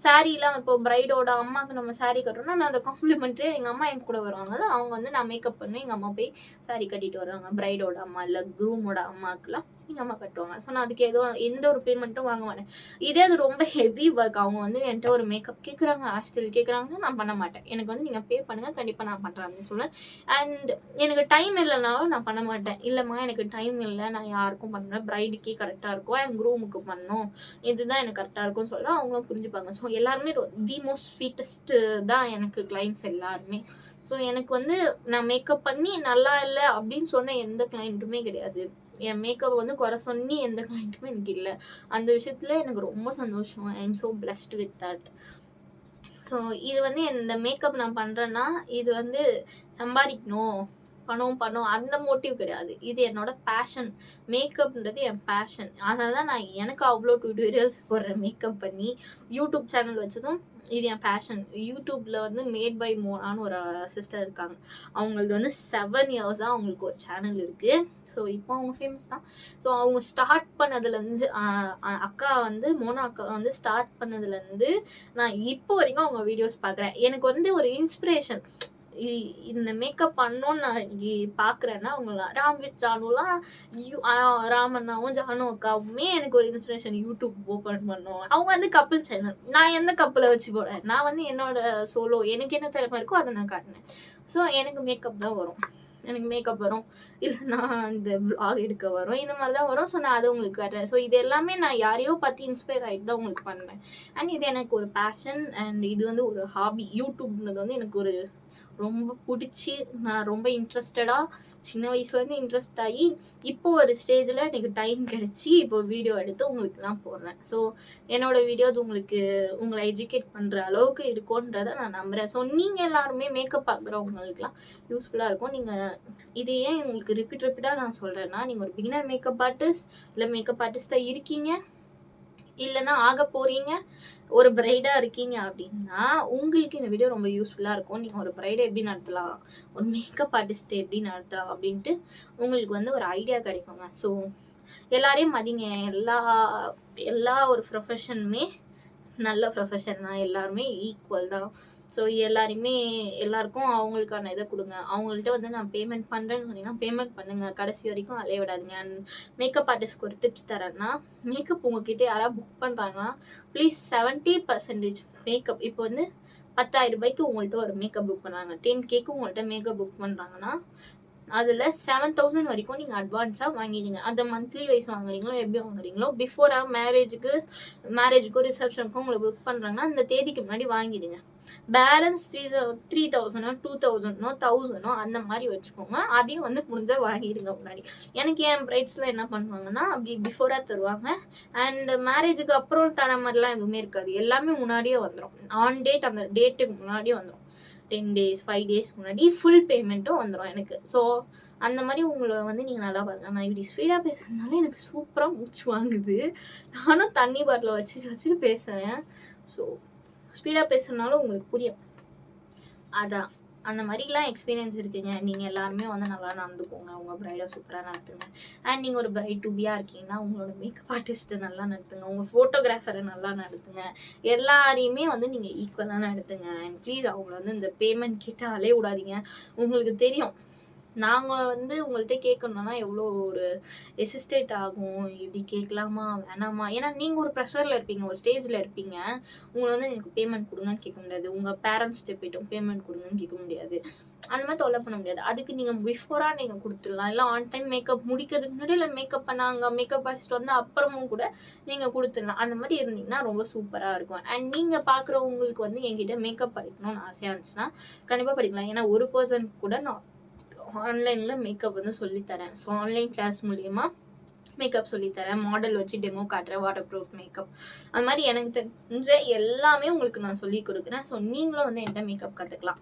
சாரீலாம் இப்போ பிரைடோட அம்மாவுக்கு நம்ம சாரீ கட்டுறோம்னா நான் அந்த காம்ப்ளிமெண்ட்ரி எங்கள் அம்மா என் கூட வருவாங்கல்ல, அவங்க வந்து நான் மேக்கப் பண்ணி எங்கள் அம்மா போய் சாரீ கட்டிட்டு வருவாங்க. பிரைடோட அம்மா இல்லை க்ரூமோட அம்மாவுக்குலாம் எங்கள் அம்மா கட்டுவாங்க. ஸோ நான் அதுக்கு எந்த ஒரு பேமெண்ட்டும் வாங்க மாட்டேன். இதே அது ரொம்ப ஹெவி ஒர்க், அவங்க வந்து என்கிட்ட ஒரு மேக்கப் கேட்குறாங்க, ஹேர்ஸ்டைல் கேட்குறாங்கன்னா நான் பண்ண மாட்டேன். எனக்கு வந்து நீங்கள் பே பண்ணுங்கள், கண்டிப்பாக நான் பண்ணுறேன் அப்படின்னு சொல்லுவேன். அண்ட் எனக்கு டைம் இல்லைனாலும் நான் பண்ண மாட்டேன். இல்லைம்மா எனக்கு டைம் இல்லை, நான் யாருக்கும் பண்ணுறேன், பிரைடுக்கே கரெக்டாக இருக்கும், அண்ட் க்ரூமுக்கு பண்ணணும், இதுதான் எனக்கு கரெக்டாக இருக்கும்னு சொல்ல அவங்களும் புரிஞ்சுப்பாங்க. ஸோ எல்லாருமே தி மோஸ்ட் ஸ்வீட்டஸ்ட்டு தான் எனக்கு கிளைண்ட்ஸ் எல்லாருமே. ஸோ எனக்கு வந்து நான் மேக்கப் பண்ணி நல்லா இல்லை அப்படின்னு சொன்ன எந்த கிளைண்ட்டுமே கிடையாது. என் மேக்கப் வந்து குறை சொல்லி எந்த கிளைண்ட்டுமே எனக்கு இல்லை. அந்த விஷயத்தில் எனக்கு ரொம்ப சந்தோஷம். I am so blessed with that. So இது வந்து இந்த மேக்கப் நான் பண்ணுறேன்னா இது வந்து சம்பாதிக்கணும், பணம் பணம் அந்த மோட்டிவ் கிடையாது. இது என்னோட பேஷன். மேக்கப்ன்றது என் பேஷன். அதனால தான் நான் எனக்கு அவ்வளோ டியூட்டோரியல்ஸ் போடுறேன் மேக்கப் பண்ணி. யூடியூப் சேனல் வச்சதும் இது என் பேஷன். யூடியூப்ல வந்து மேட் பை மோனான்னு ஒரு சிஸ்டர் இருக்காங்க. அவங்களது வந்து 7 இயர்ஸா அவங்களுக்கு ஒரு சேனல் இருக்கு. ஸோ இப்போ அவங்க ஃபேமஸ் தான். ஸோ அவங்க ஸ்டார்ட் பண்ணதுலேருந்து அக்கா வந்து மோனா அக்கா வந்து ஸ்டார்ட் பண்ணதுலேருந்து நான் இப்போ வரைக்கும் அவங்க வீடியோஸ் பார்க்குறேன். எனக்கு வந்து ஒரு இன்ஸ்பிரேஷன். இந்த மேக்கப் பண்ணோன்னு நான் பார்க்குறேன்னா அவங்க ராம் வித் ஜானுலாம் ராமண்ணாவும் ஜானு அக்காவுமே எனக்கு ஒரு இன்ஸ்பிரேஷன். யூடியூப் ஓப்பன் பண்ணோம். அவங்க வந்து கப்பிள் சேனல். நான் எந்த கப்பில் வச்சு போடுறேன். நான் வந்து என்னோட சோலோ எனக்கு என்ன திறமை இருக்கோ அதை நான் காட்டினேன். ஸோ எனக்கு மேக்கப் தான் வரும். எனக்கு மேக்கப் வரும், இல்லைன்னா இந்த vlog எடுக்க வரும், இந்த மாதிரி தான் வரும். ஸோ நான் அதை உங்களுக்கு காட்டுறேன். ஸோ இது எல்லாமே நான் யாரையோ பார்த்து இன்ஸ்பயர் ஆகிட்டு தான் உங்களுக்கு பண்ணுறேன். அண்ட் இது எனக்கு ஒரு பேஷன் அண்ட் இது வந்து ஒரு ஹாபி. யூடியூப்ன்றது வந்து எனக்கு ஒரு ரொம்ப பிடிச்சி நான் ரொம்ப இன்ட்ரெஸ்டடாக சின்ன வயசுலேருந்து இன்ட்ரெஸ்ட் ஆகி இப்போ ஒரு ஸ்டேஜில் எனக்கு டைம் கிடச்சி இப்போ வீடியோ எடுத்து உங்களுக்குலாம் போடுறேன். ஸோ என்னோடய வீடியோஸ் உங்களை எஜுகேட் பண்ணுற அளவுக்கு இருக்கும்ன்றதை நான் நம்புகிறேன். ஸோ நீங்கள் எல்லாருமே மேக்கப் பார்க்குறவங்களுக்குலாம் யூஸ்ஃபுல்லாக இருக்கும். நீங்கள் இது ஏன் உங்களுக்கு ரிப்பீட்டாக நான் சொல்கிறேன்னா, நீங்கள் ஒரு பிகினர் மேக்கப் ஆர்டிஸ்ட் இல்லை மேக்கப் ஆர்டிஸ்ட்டாக இருக்கீங்க, இல்லைன்னா ஆக போகிறீங்க, ஒரு பிரைடாக இருக்கீங்க அப்படின்னா உங்களுக்கு இந்த வீடியோ ரொம்ப யூஸ்ஃபுல்லாக இருக்கும். நீங்கள் ஒரு பிரைடை எப்படி நடத்தலாம், ஒரு மேக்கப் ஆர்டிஸ்ட்டை எப்படி நடத்தலாம் அப்படின்ட்டு உங்களுக்கு வந்து ஒரு ஐடியா கிடைக்குங்க. ஸோ எல்லாரையும் மதிங்க. எல்லா ஒரு ப்ரொஃபஷனுமே நல்ல ப்ரொஃபஷன் தான். எல்லாருமே ஈக்குவல் தான். ஸோ எல்லாருக்கும் அவங்களுக்கான இதை கொடுங்க. அவங்கள்ட்ட வந்து நான் பேமெண்ட் பண்ணுறேன்னு சொன்னீங்கன்னா பேமெண்ட் பண்ணுங்கள். கடைசி வரைக்கும் அலைய விடாதுங்க. அண்ட் மேக்கப் ஆர்டிஸ்ட்க்கு ஒரு டிப்ஸ் தரேன்னா, மேக்கப் உங்ககிட்ட யாராவது புக் பண்ணுறாங்கன்னா ப்ளீஸ் 70% மேக்கப். இப்போ வந்து 10,000 ரூபாய்க்கு உங்கள்கிட்ட ஒரு மேக்கப் புக் பண்ணுறாங்க, 10Kக்கு உங்கள்கிட்ட மேக்கப் புக் பண்ணுறாங்கன்னா அதில் 7,000 வரைக்கும் நீங்கள் அட்வான்ஸாக வாங்கிடுங்க. அந்த மந்த்லி வைஸ் வாங்குறீங்களோ எப்படி வாங்குறீங்களோ, பிஃபோராக மேரேஜுக்கும் ரிசப்ஷனுக்கும் உங்களை புக் பண்ணுறாங்கன்னா அந்த தேதிக்கு முன்னாடி வாங்கிடுங்க. பேலன்ஸ் 3,000 2,000 1,000 அந்த மாதிரி வச்சுக்கோங்க. அதையும் வந்து முடிஞ்சால் வாங்கிடுங்க முன்னாடி. எனக்கு என் பிரைட்ஸில் என்ன பண்ணுவாங்கன்னா அப்படி பிஃபோராக தருவாங்க. அண்ட் மேரேஜுக்கு அப்புறம் தர மாதிரிலாம் எதுவுமே இருக்காது. எல்லாமே முன்னாடியே வந்துடும். ஆன் டேட் அந்த டேட்டுக்கு முன்னாடியே வந்துடும். 10 days 5 days முன்னாடி ஃபுல் பேமெண்ட்டும் வந்துடும் எனக்கு. ஸோ அந்த மாதிரி உங்களை வந்து நீங்கள் நல்லா பாருங்க. நான் இப்படி ஸ்பீடாக பேசுறதுனால எனக்கு சூப்பராக மூச்சு வாங்குது. நானும் தண்ணி பாட்டில் வச்சு பேசுகிறேன். ஸோ ஸ்பீடாக பேசுறதுனால உங்களுக்கு புரியும். அதான் அந்த மாதிரிலாம் எக்ஸ்பீரியன்ஸ் இருக்குங்க. நீங்கள் எல்லாருமே வந்து நல்லா நடந்துக்கோங்க. உங்கள் பிரைடை சூப்பராக நடத்துங்க. அண்ட் நீங்கள் ஒரு பிரைட் டு பியாக இருக்கீங்கன்னா உங்களோட மேக்கப் ஆர்டிஸ்ட்டை நல்லா நடத்துங்க. உங்கள் ஃபோட்டோகிராஃபரை நல்லா நடத்துங்க. எல்லாரையுமே வந்து நீங்கள் ஈக்குவலாக நடத்துங்க. அண்ட் ப்ளீஸ் அவங்கள வந்து இந்த பேமெண்ட் கேட்டாலே விடாதீங்க. உங்களுக்கு தெரியும் நாங்கள் வந்து உங்கள்கிட்ட கேட்கணுன்னா எவ்வளோ ஒரு எசிஸ்டேட் ஆகும். இப்படி கேட்கலாமா வேணாமா? ஏன்னா நீங்கள் ஒரு ப்ரெஷரில் இருப்பீங்க, ஒரு ஸ்டேஜில் இருப்பீங்க. உங்களை வந்து எனக்கு பேமெண்ட் கொடுங்கன்னு கேட்க முடியாது. உங்கள் பேரண்ட்ஸ்கிட்ட போய்ட்டும் பேமெண்ட் கொடுங்கன்னு கேட்க முடியாது. அந்த மாதிரி தொல்லை பண்ண முடியாது. அதுக்கு நீங்கள் பிஃபோராக நீங்கள் கொடுத்துடலாம். இல்லை ஆன் டைம் மேக்கப் முடிக்கிறதுக்கு முன்னாடி இல்லை மேக்கப் பண்ணாங்க மேக்கப் ஆர்டிஸ்ட் வந்து அப்புறமும் கூட நீங்கள் கொடுத்துடலாம். அந்த மாதிரி இருந்தீங்கன்னா ரொம்ப சூப்பராக இருக்கும். அண்ட் நீங்கள் பார்க்குறவங்களுக்கு வந்து என்கிட்ட மேக்கப் படிக்கணும்னு ஆசையாக இருந்துச்சுன்னா கண்டிப்பாக படிக்கலாம். ஏன்னா ஒரு பர்சன் கூட நான் ஆன்லைனில் மேக்கப் வந்து சொல்லித்தரேன். ஸோ ஆன்லைன் கிளாஸ் மூலிமா மேக்கப் சொல்லித்தரேன். மாடல் வச்சு டெமோ காட்டுறேன். வாட்டர் ப்ரூஃப் மேக்கப் அது மாதிரி எனக்கு தெரிஞ்ச எல்லாமே உங்களுக்கு நான் சொல்லி கொடுக்குறேன். ஸோ நீங்களும் வந்து என்கிட்ட மேக்கப் கற்றுக்கலாம்.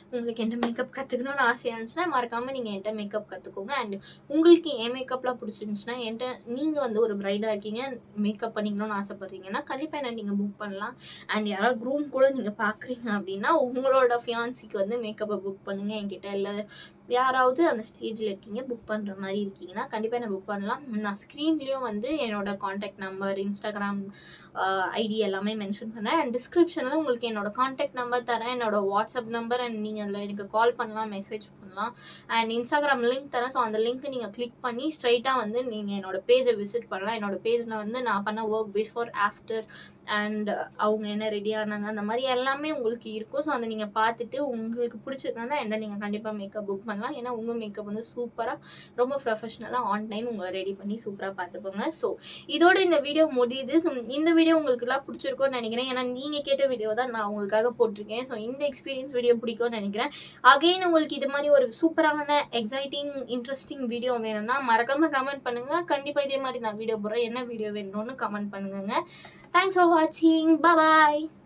உங்களுக்கு என்ன மேக்கப் கற்றுக்கணும்னு ஆசையாக இருந்துச்சுன்னா மறக்காமல் நீங்கள் என்கிட்ட மேக்கப் கற்றுக்கோங்க. அண்ட் உங்களுக்கு என் மேக்கப்லாம் பிடிச்சிருந்துச்சுன்னா என்கிட்ட நீங்கள் வந்து ஒரு பிரைடாக இருக்கீங்க, மேக்கப் பண்ணிக்கணும்னு ஆசைப்பட்றீங்கன்னா கண்டிப்பாக என்ன நீங்கள் புக் பண்ணலாம். அண்ட் யாராவது க்ரூம் கூட நீங்கள் பார்க்குறீங்க அப்படின்னா உங்களோட ஃபியான்சிக்கு வந்து மேக்கப்பை புக் பண்ணுங்கள் என்கிட்ட. இல்லை யாராவது அந்த ஸ்டேஜில் இருக்கீங்க புக் பண்ணுற மாதிரி இருக்கீங்கன்னா கண்டிப்பாக என்ன புக் பண்ணலாம். நான் ஸ்க்ரீன்லேயும் வந்து என்னோடய காண்டாக்ட் நம்பர், இன்ஸ்டாகிராம் ஐடி எல்லாமே மென்ஷன் பண்ணேன். அண்ட் டிஸ்கிரிப்ஷனில் உங்களுக்கு என்னோடய காண்டாக்ட் நம்பர் தரேன், என்னோடய வாட்ஸ்அப் நம்பர். அண்ட் நீங்கள் அதில் எனக்கு கால் பண்ணலாம், மெசேஜ் பண்ணலாம். அண்ட் இன்ஸ்டாகிராம் லிங்க் தரேன். ஸோ அந்த லிங்க்கை நீங்கள் கிளிக் பண்ணி ஸ்ட்ரைட்டாக வந்து நீங்கள் என்னோடய பேஜை விசிட் பண்ணலாம். என்னோடய பேஜில் வந்து நான் பண்ண ஒர்க் பிஃபோர் ஆஃப்டர் அண்ட் அவங்க என்ன ரெடி ஆனாங்க அந்த மாதிரி எல்லாமே உங்களுக்கு இருக்கும். ஸோ அதை நீங்கள் பார்த்துட்டு உங்களுக்கு பிடிச்சிருந்தா என்ன நீங்கள் கண்டிப்பாக மேக்கப் புக் பண்ணலாம். ஏன்னா உங்கள் மேக்கப் வந்து சூப்பராக ரொம்ப ப்ரொஃபஷ்னலாக ஆன் டைம் உங்களை ரெடி பண்ணி சூப்பராக பார்த்துப்போங்க. ஸோ இதோட இந்த வீடியோ முடியுது. ஸோ இந்த வீடியோ உங்களுக்குலாம் பிடிச்சிருக்கும்னு நினைக்கிறேன். ஏன்னா நீங்கள் கேட்ட வீடியோ தான் நான் உங்களுக்காக போட்டிருக்கேன். ஸோ இந்த எக்ஸ்பீரியன்ஸ் வீடியோ பிடிக்கும்னு நினைக்கிறேன். அகெயின் உங்களுக்கு இது மாதிரி ஒரு சூப்பரான எக்ஸைட்டிங் இன்ட்ரெஸ்டிங் வீடியோ வேணும்னா மறக்காமல் கமெண்ட் பண்ணுங்கள். கண்டிப்பாக இதே மாதிரி நான் வீடியோ போடுறேன். என்ன வீடியோ வேணும்னு கமெண்ட் பண்ணுங்க. Thanks for watching. Bye bye.